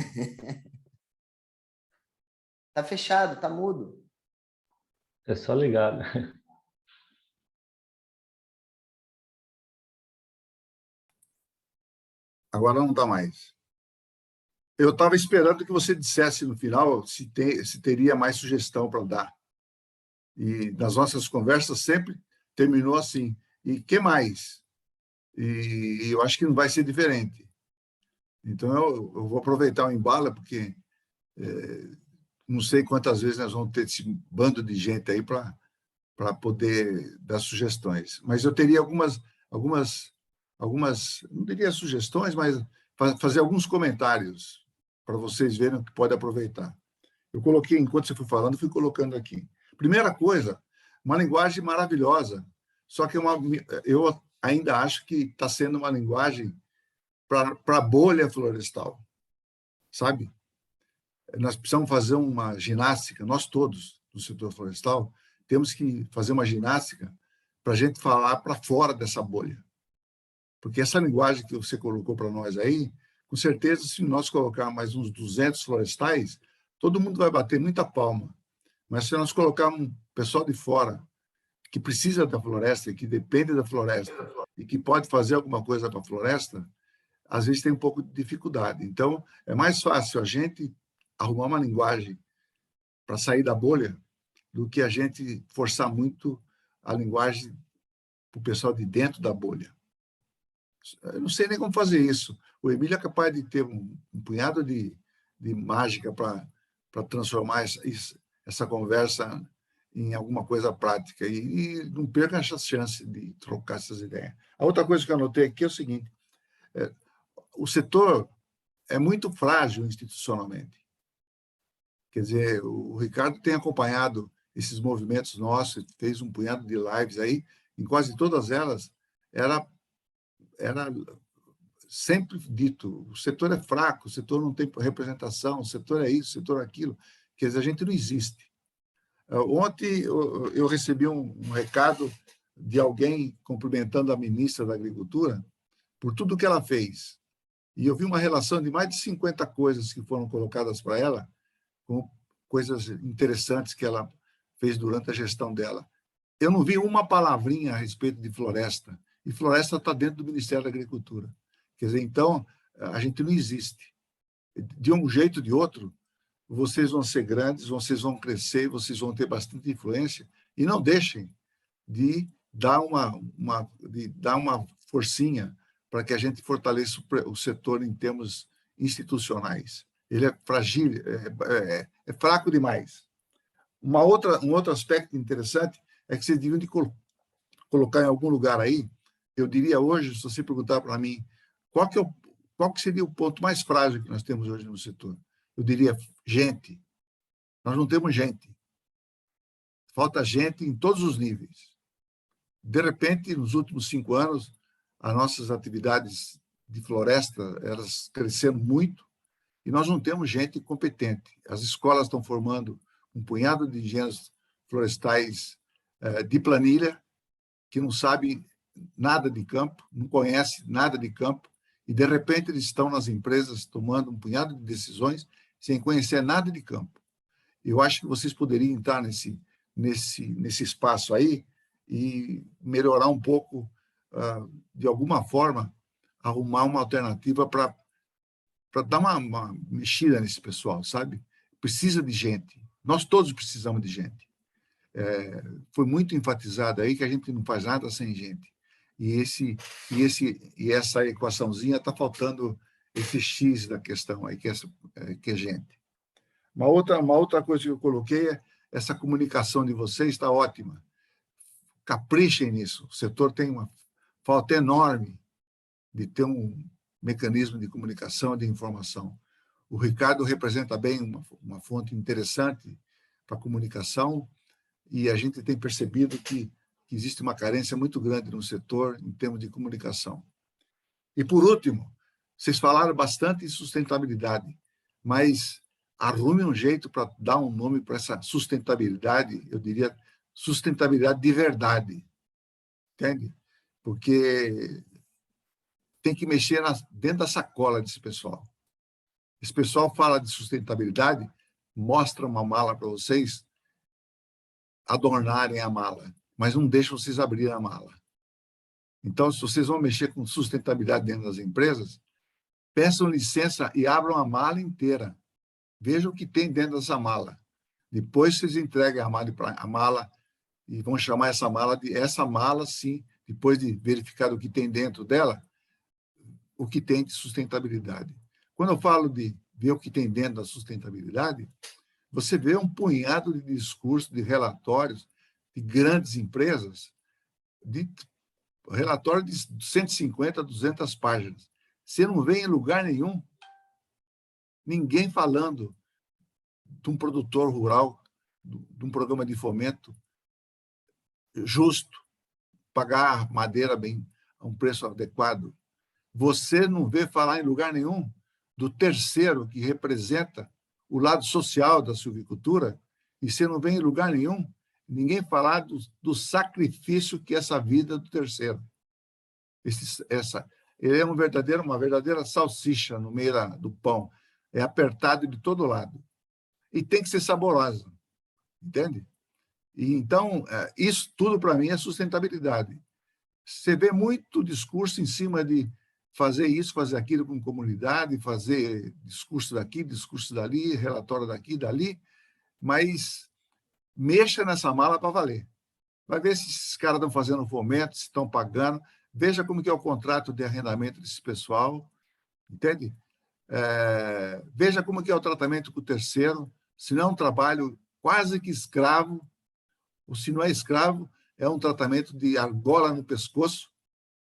Tá fechado, tá mudo. É só ligar. Agora não está mais. Eu estava esperando que você dissesse no final se teria mais sugestão para dar. E nas nossas conversas sempre terminou assim. E que mais? E eu acho que não vai ser diferente. Então, eu vou aproveitar o embalo, porque não sei quantas vezes nós vamos ter esse bando de gente aí para poder dar sugestões. Mas eu teria algumas, não diria sugestões, mas fazer alguns comentários para vocês verem o que pode aproveitar. Eu coloquei, enquanto você foi falando, fui colocando aqui. Primeira coisa, uma linguagem maravilhosa, só que eu ainda acho que está sendo uma linguagem para a bolha florestal, sabe? Nós precisamos fazer uma ginástica, nós todos do setor florestal, temos que fazer uma ginástica para a gente falar para fora dessa bolha. Porque essa linguagem que você colocou para nós aí, com certeza, se nós colocar mais uns 200 florestais, todo mundo vai bater muita palma. Mas se nós colocarmos um pessoal de fora que precisa da floresta, que depende da floresta e que pode fazer alguma coisa para a floresta, às vezes tem um pouco de dificuldade. Então, é mais fácil a gente arrumar uma linguagem para sair da bolha do que a gente forçar muito a linguagem para o pessoal de dentro da bolha. Eu não sei nem como fazer isso. O Emílio é capaz de ter um punhado de mágica para transformar essa conversa em alguma coisa prática e não perca essa chance de trocar essas ideias. A outra coisa que eu anotei aqui é o seguinte, o setor é muito frágil institucionalmente. Quer dizer, o Ricardo tem acompanhado esses movimentos nossos, fez um punhado de lives aí, em quase todas elas era sempre dito, o setor é fraco, o setor não tem representação, o setor é isso, o setor é aquilo. Quer dizer, a gente não existe. Ontem eu recebi um recado de alguém cumprimentando a ministra da Agricultura por tudo que ela fez. E eu vi uma relação de mais de 50 coisas que foram colocadas para ela, com coisas interessantes que ela fez durante a gestão dela. Eu não vi uma palavrinha a respeito de floresta, e floresta está dentro do Ministério da Agricultura. Quer dizer, então, a gente não existe. De um jeito ou de outro, vocês vão ser grandes, vocês vão crescer, vocês vão ter bastante influência, e não deixem de dar uma forcinha para que a gente fortaleça o setor em termos institucionais. Ele é frágil, é fraco demais. Um outro aspecto interessante é que vocês deviam de colocar em algum lugar aí, eu diria hoje, se você perguntar para mim, qual que seria o ponto mais frágil que nós temos hoje no setor? Eu diria gente. Nós não temos gente. Falta gente em todos os níveis. De repente, nos últimos 5 anos, as nossas atividades de floresta, elas cresceram muito e nós não temos gente competente. As escolas estão formando um punhado de engenheiros florestais de planilha, que não sabe nada de campo, não conhece nada de campo, e, de repente, eles estão nas empresas tomando um punhado de decisões sem conhecer nada de campo. Eu acho que vocês poderiam estar nesse espaço aí e melhorar um pouco, de alguma forma, arrumar uma alternativa para dar uma mexida nesse pessoal, sabe? Precisa de gente. Nós todos precisamos de gente. Foi muito enfatizado aí que a gente não faz nada sem gente. E essa equaçãozinha está faltando esse X da questão aí, que é gente. Uma outra coisa que eu coloquei é essa comunicação de vocês está ótima. Caprichem nisso. O setor tem uma falta enorme de ter um mecanismo de comunicação, de informação. O Ricardo representa bem uma fonte interessante para a comunicação e a gente tem percebido que existe uma carência muito grande no setor em termos de comunicação. E, por último, vocês falaram bastante em sustentabilidade, mas arrume um jeito para dar um nome para essa sustentabilidade, eu diria sustentabilidade de verdade, entende? Porque tem que mexer dentro da sacola desse pessoal. Esse pessoal fala de sustentabilidade, mostra uma mala para vocês adornarem a mala, mas não deixa vocês abrir a mala. Então, se vocês vão mexer com sustentabilidade dentro das empresas, peçam licença e abram a mala inteira. Vejam o que tem dentro dessa mala. Depois vocês entreguem a mala e vão chamar essa mala, sim, depois de verificar o que tem dentro dela, o que tem de sustentabilidade. Quando eu falo de ver o que tem dentro da sustentabilidade, você vê um punhado de discursos, de relatórios de grandes empresas, de relatório de 150 a 200 páginas. Você não vê em lugar nenhum ninguém falando de um produtor rural, de um programa de fomento justo, pagar madeira bem a um preço adequado. Você não vê falar em lugar nenhum do terceiro, que representa o lado social da silvicultura, e você não vê em lugar nenhum ninguém falar do sacrifício que é essa vida do terceiro. Ele é uma verdadeira salsicha no meio do pão. É apertado de todo lado. E tem que ser saborosa. Entende? E, então, isso tudo, para mim, é sustentabilidade. Você vê muito discurso em cima de fazer isso, fazer aquilo com comunidade, fazer discurso daqui, discurso dali, relatório daqui, dali, mas mexa nessa mala para valer. Vai ver se esses caras estão fazendo fomento, se estão pagando, veja como que é o contrato de arrendamento desse pessoal, entende? Veja como que é o tratamento com o terceiro, se não é um trabalho quase que escravo, Ou se não é escravo, é um tratamento de argola no pescoço.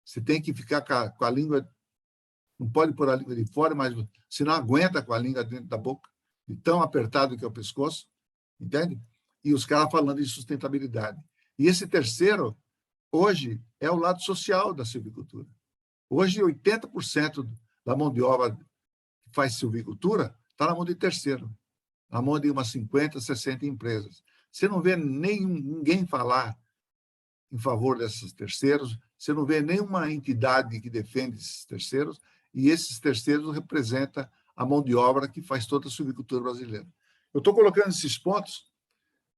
Você tem que ficar com a língua, não pode pôr a língua de fora, mas você não aguenta com a língua dentro da boca, de tão apertado que é o pescoço, entende? E os caras falando de sustentabilidade. E esse terceiro, hoje, é o lado social da silvicultura. Hoje, 80% da mão de obra que faz silvicultura está na mão de terceiro, na mão de umas 50, 60 empresas. Você não vê ninguém falar em favor desses terceiros, você não vê nenhuma entidade que defende esses terceiros, e esses terceiros representam a mão de obra que faz toda a silvicultura brasileira. Eu estou colocando esses pontos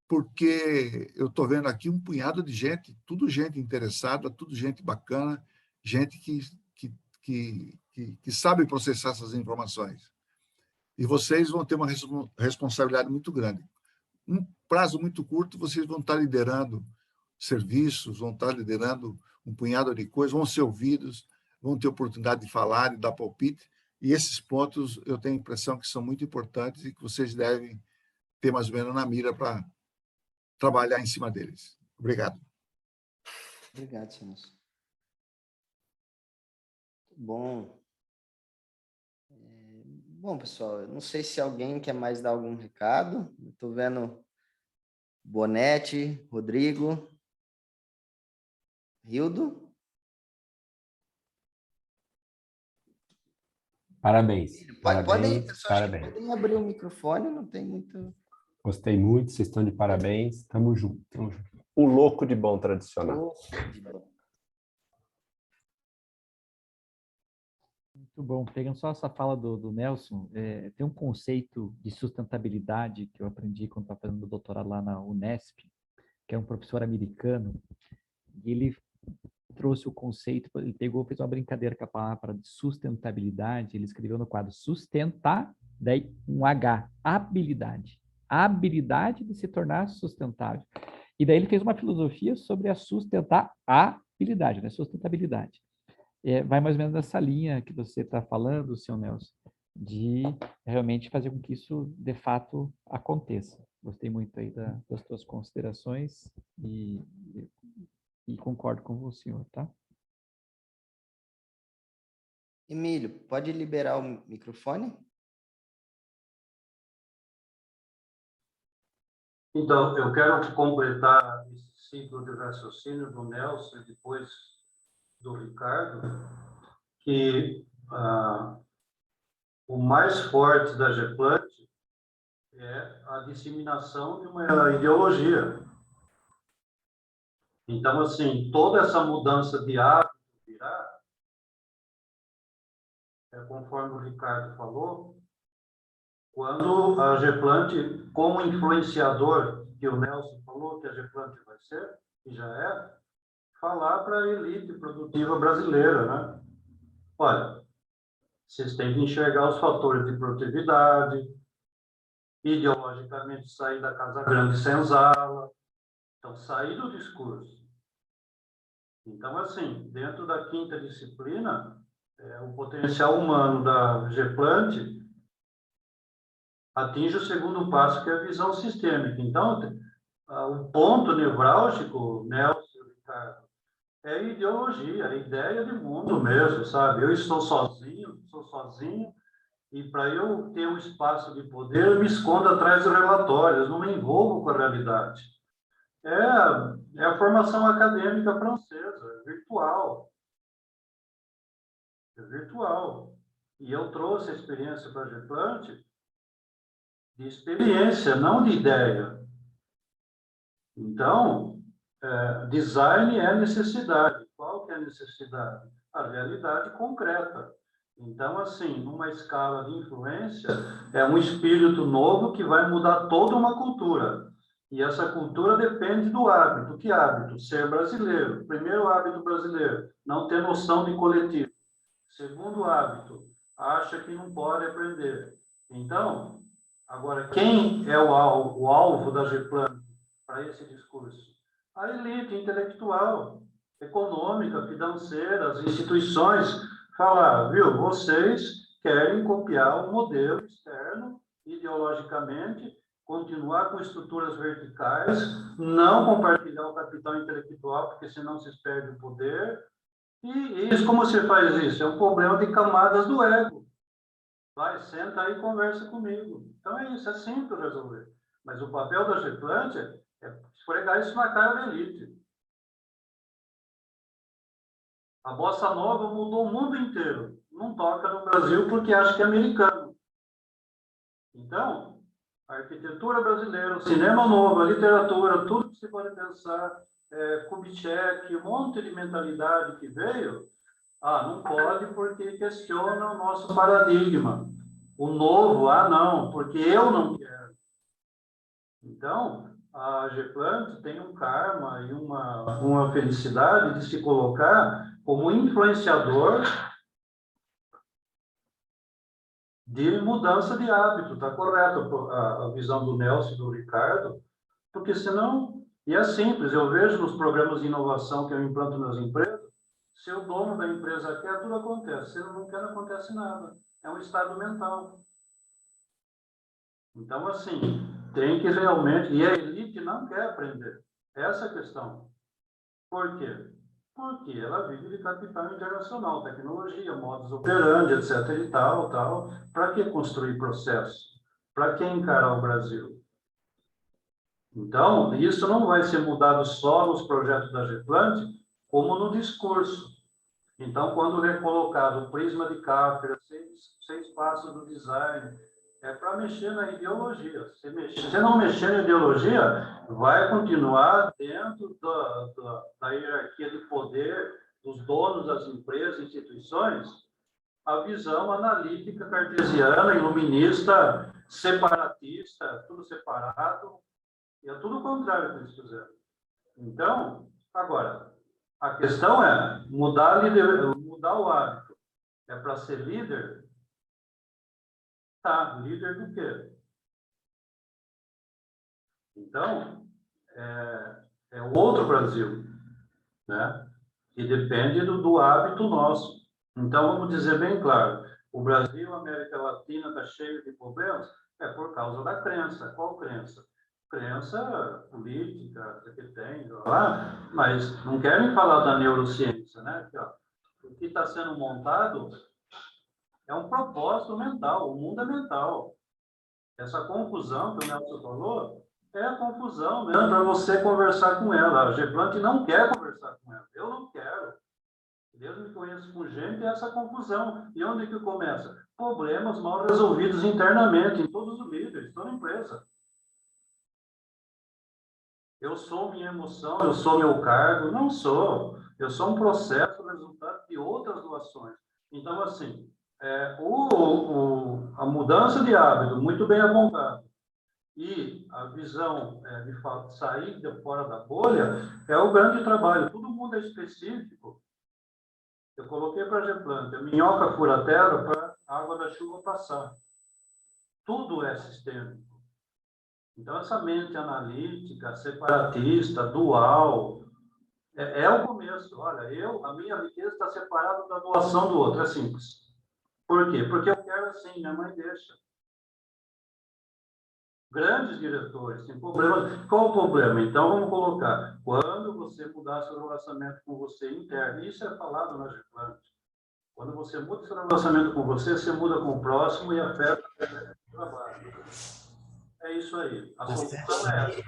porque eu estou vendo aqui um punhado de gente, tudo gente interessada, tudo gente bacana, gente que sabe processar essas informações. E vocês vão ter uma responsabilidade muito grande. Um prazo muito curto, vocês vão estar liderando serviços, vão estar liderando um punhado de coisas, vão ser ouvidos, vão ter oportunidade de falar, de dar palpite, e esses pontos eu tenho a impressão que são muito importantes e que vocês devem ter mais ou menos na mira para trabalhar em cima deles. Obrigado. Obrigado, Celso. Bom. Bom, pessoal, eu não sei se alguém quer mais dar algum recado. Estou vendo Bonete, Rodrigo, Hildo. Parabéns. Podem, pessoal, Parabéns. podem abrir o microfone, não tem muito... Gostei muito, vocês estão de parabéns. Tamo junto, tamo junto. O louco de bom tradicional. Muito bom. Pegando só essa fala do Nelson, tem um conceito de sustentabilidade que eu aprendi quando estava fazendo doutorado lá na Unesp, que é um professor americano, e ele trouxe o conceito, ele fez uma brincadeira com a palavra de sustentabilidade, ele escreveu no quadro sustentar, daí um H, habilidade. A habilidade de se tornar sustentável. E daí ele fez uma filosofia sobre a sustentabilidade, né? Sustentabilidade. Vai mais ou menos nessa linha que você está falando, senhor Nelson, de realmente fazer com que isso, de fato, aconteça. Gostei muito aí das suas considerações e concordo com o senhor, tá? Emílio, pode liberar o microfone? Então, eu quero completar esse ciclo de raciocínio do Nelson e depois do Ricardo, que o mais forte da GEPLANT é a disseminação de uma ideologia. Então, assim, toda essa mudança de hábito virá, conforme o Ricardo falou, quando a GEPLANT, como influenciador, que o Nelson falou que a GEPLANT vai ser, e já é, falar para a elite produtiva brasileira, né? Olha, vocês têm que enxergar os fatores de produtividade, ideologicamente sair da casa grande senzala, então sair do discurso. Então, assim, dentro da quinta disciplina, o potencial humano da GEPLANT atinge o segundo passo, que é a visão sistêmica. Então, o ponto nevrálgico, Nelson e Ricardo, é a ideologia, a ideia de mundo mesmo, sabe? Eu estou sozinho, sou sozinho, e para eu ter um espaço de poder, eu me escondo atrás dos relatórios, não me envolvo com a realidade. É a formação acadêmica francesa, é virtual. É virtual. E eu trouxe a experiência para a GEPLANT de experiência, não de ideia. Então, design é necessidade. Qual que é a necessidade? A realidade concreta. Então, assim, numa escala de influência, é um espírito novo que vai mudar toda uma cultura. E essa cultura depende do hábito. Que hábito? Ser brasileiro. Primeiro hábito brasileiro, não ter noção de coletivo. Segundo hábito, acha que não pode aprender. Então, agora, quem é o alvo da GEPLANT para esse discurso? A elite intelectual, econômica, financeira, as instituições, falar, viu, vocês querem copiar um modelo externo, ideologicamente, continuar com estruturas verticais, não compartilhar o capital intelectual, porque senão se perde o poder. E isso, como você faz isso? É um problema de camadas do ego. Vai, senta aí e conversa comigo. Então é isso, é simples resolver. Mas o papel da Geplant é esfregar isso na cara da elite. A bossa nova mudou o mundo inteiro. Não toca no Brasil porque acha que é americano. Então, a arquitetura brasileira, o cinema novo, a literatura, tudo que você pode pensar, Kubitschek, um monte de mentalidade que veio, não pode porque questiona o nosso paradigma. O novo, não, porque eu não quero. Então, a Geplant tem um karma e uma felicidade de se colocar como influenciador de mudança de hábito, está correto a visão do Nelson e do Ricardo, porque senão, e é simples, eu vejo nos programas de inovação que eu implanto nas empresas, se o dono da empresa quer, tudo acontece, se ele não quer, não acontece nada, é um estado mental. Então, assim, tem que realmente, e a elite não quer aprender, essa é a questão. Por quê? Porque ela vive de capital internacional, tecnologia, modus operandi, etc. e tal. Para que construir processo? Para que encarar o Brasil? Então, isso não vai ser mudado só nos projetos da Geplant, como no discurso. Então, quando é colocado o prisma de Capra, 6 passos do design, é para mexer na ideologia. Se não mexer na ideologia, vai continuar dentro da hierarquia de poder dos donos das empresas, instituições, a visão analítica cartesiana, iluminista, separatista, tudo separado, e é tudo o contrário que eles fizeram. Então, agora, a questão é mudar o hábito. É para ser líder? Tá, líder do quê? Então, é outro Brasil, né? E depende do hábito nosso. Então, vamos dizer bem claro, o Brasil, a América Latina está cheio de problemas, é por causa da crença. Qual crença? Crença política, que tem, lá, mas não querem falar da neurociência, né? O que está sendo montado é um propósito mental, o mundo é mental. Essa confusão que o Nelson falou é a confusão mesmo para você conversar com ela. A Geplant não quer conversar com ela. Eu não quero. Deus me conhece com gente, é essa confusão. E onde que começa? Problemas mal resolvidos internamente, em todos os níveis, toda empresa. Eu sou minha emoção, eu sou meu cargo. Não sou. Eu sou um processo, resultado de outras doações. Então, assim, a mudança de hábito, muito bem apontado, e a visão de sair de fora da bolha é o grande trabalho. Todo mundo é específico. Eu coloquei para a Geplant, a minhoca fura a terra para a água da chuva passar. Tudo é sistêmico. Então, essa mente analítica, separatista, dual, é o começo. Olha, a minha riqueza está separada da doação do outro. É simples. Por quê? Porque eu quero assim, minha mãe deixa. Grandes diretores têm problemas. Qual o problema? Então, vamos colocar. Quando você mudar seu relacionamento com você interno, isso é falado na Geplant. Quando você muda seu relacionamento com você, você muda com o próximo e afeta o trabalho. É isso aí. A solução é essa.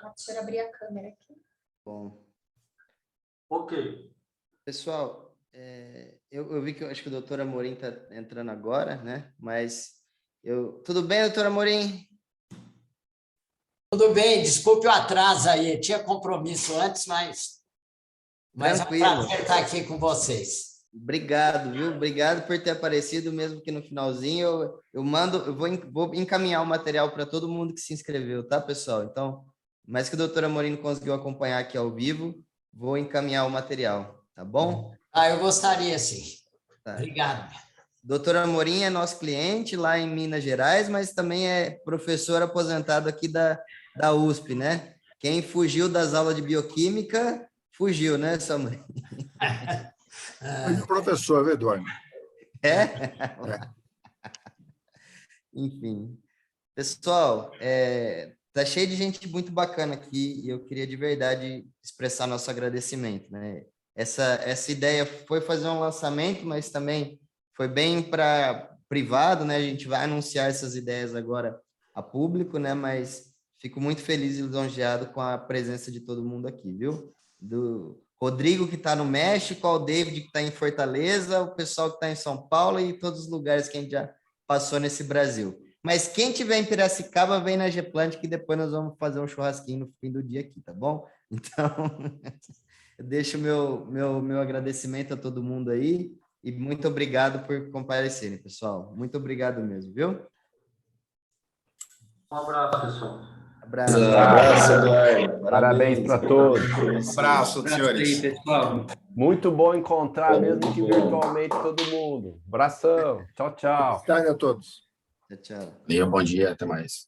Deixa eu abrir a câmera aqui. Bom. Ok. Pessoal, eu vi que eu acho que o doutor Amorim está entrando agora, né? Mas tudo bem, doutor Amorim? Tudo bem, desculpe o atraso aí, tinha compromisso antes, mas Tranquilo. É um prazer estar aqui com vocês. Obrigado, viu? Obrigado por ter aparecido, mesmo que no finalzinho eu vou encaminhar o material para todo mundo que se inscreveu, tá, pessoal? Então, mas que o doutor Amorim não conseguiu acompanhar aqui ao vivo, vou encaminhar o material, tá bom? Eu gostaria, sim. Tá. Obrigado. Doutor Amorim é nosso cliente lá em Minas Gerais, mas também é professor aposentado aqui da USP, né? Quem fugiu das aulas de bioquímica, fugiu, né, Samuel? Foi professor, viu, Eduardo? É? Enfim. Pessoal, tá cheio de gente muito bacana aqui e eu queria de verdade expressar nosso agradecimento, né? Essa ideia foi fazer um lançamento, mas também foi bem para privado, né? A gente vai anunciar essas ideias agora a público, né? Mas fico muito feliz e lisonjeado com a presença de todo mundo aqui, viu? Do Rodrigo, que está no México, ao David, que está em Fortaleza, o pessoal que está em São Paulo e todos os lugares que a gente já passou nesse Brasil. Mas quem tiver em Piracicaba, vem na Geplant, que depois nós vamos fazer um churrasquinho no fim do dia aqui, tá bom? Então, eu deixo meu agradecimento a todo mundo aí e muito obrigado por comparecerem, pessoal. Muito obrigado mesmo, viu? Um abraço, pessoal. Abraço. Abraço, Eduardo. Parabéns para todos. Abraço, Abraço senhores. aí, pessoal. Muito bom encontrar, mesmo que virtualmente, todo mundo. Abração. Tchau, tchau. Tarde a todos. Tchau, tchau. Bom dia, até mais.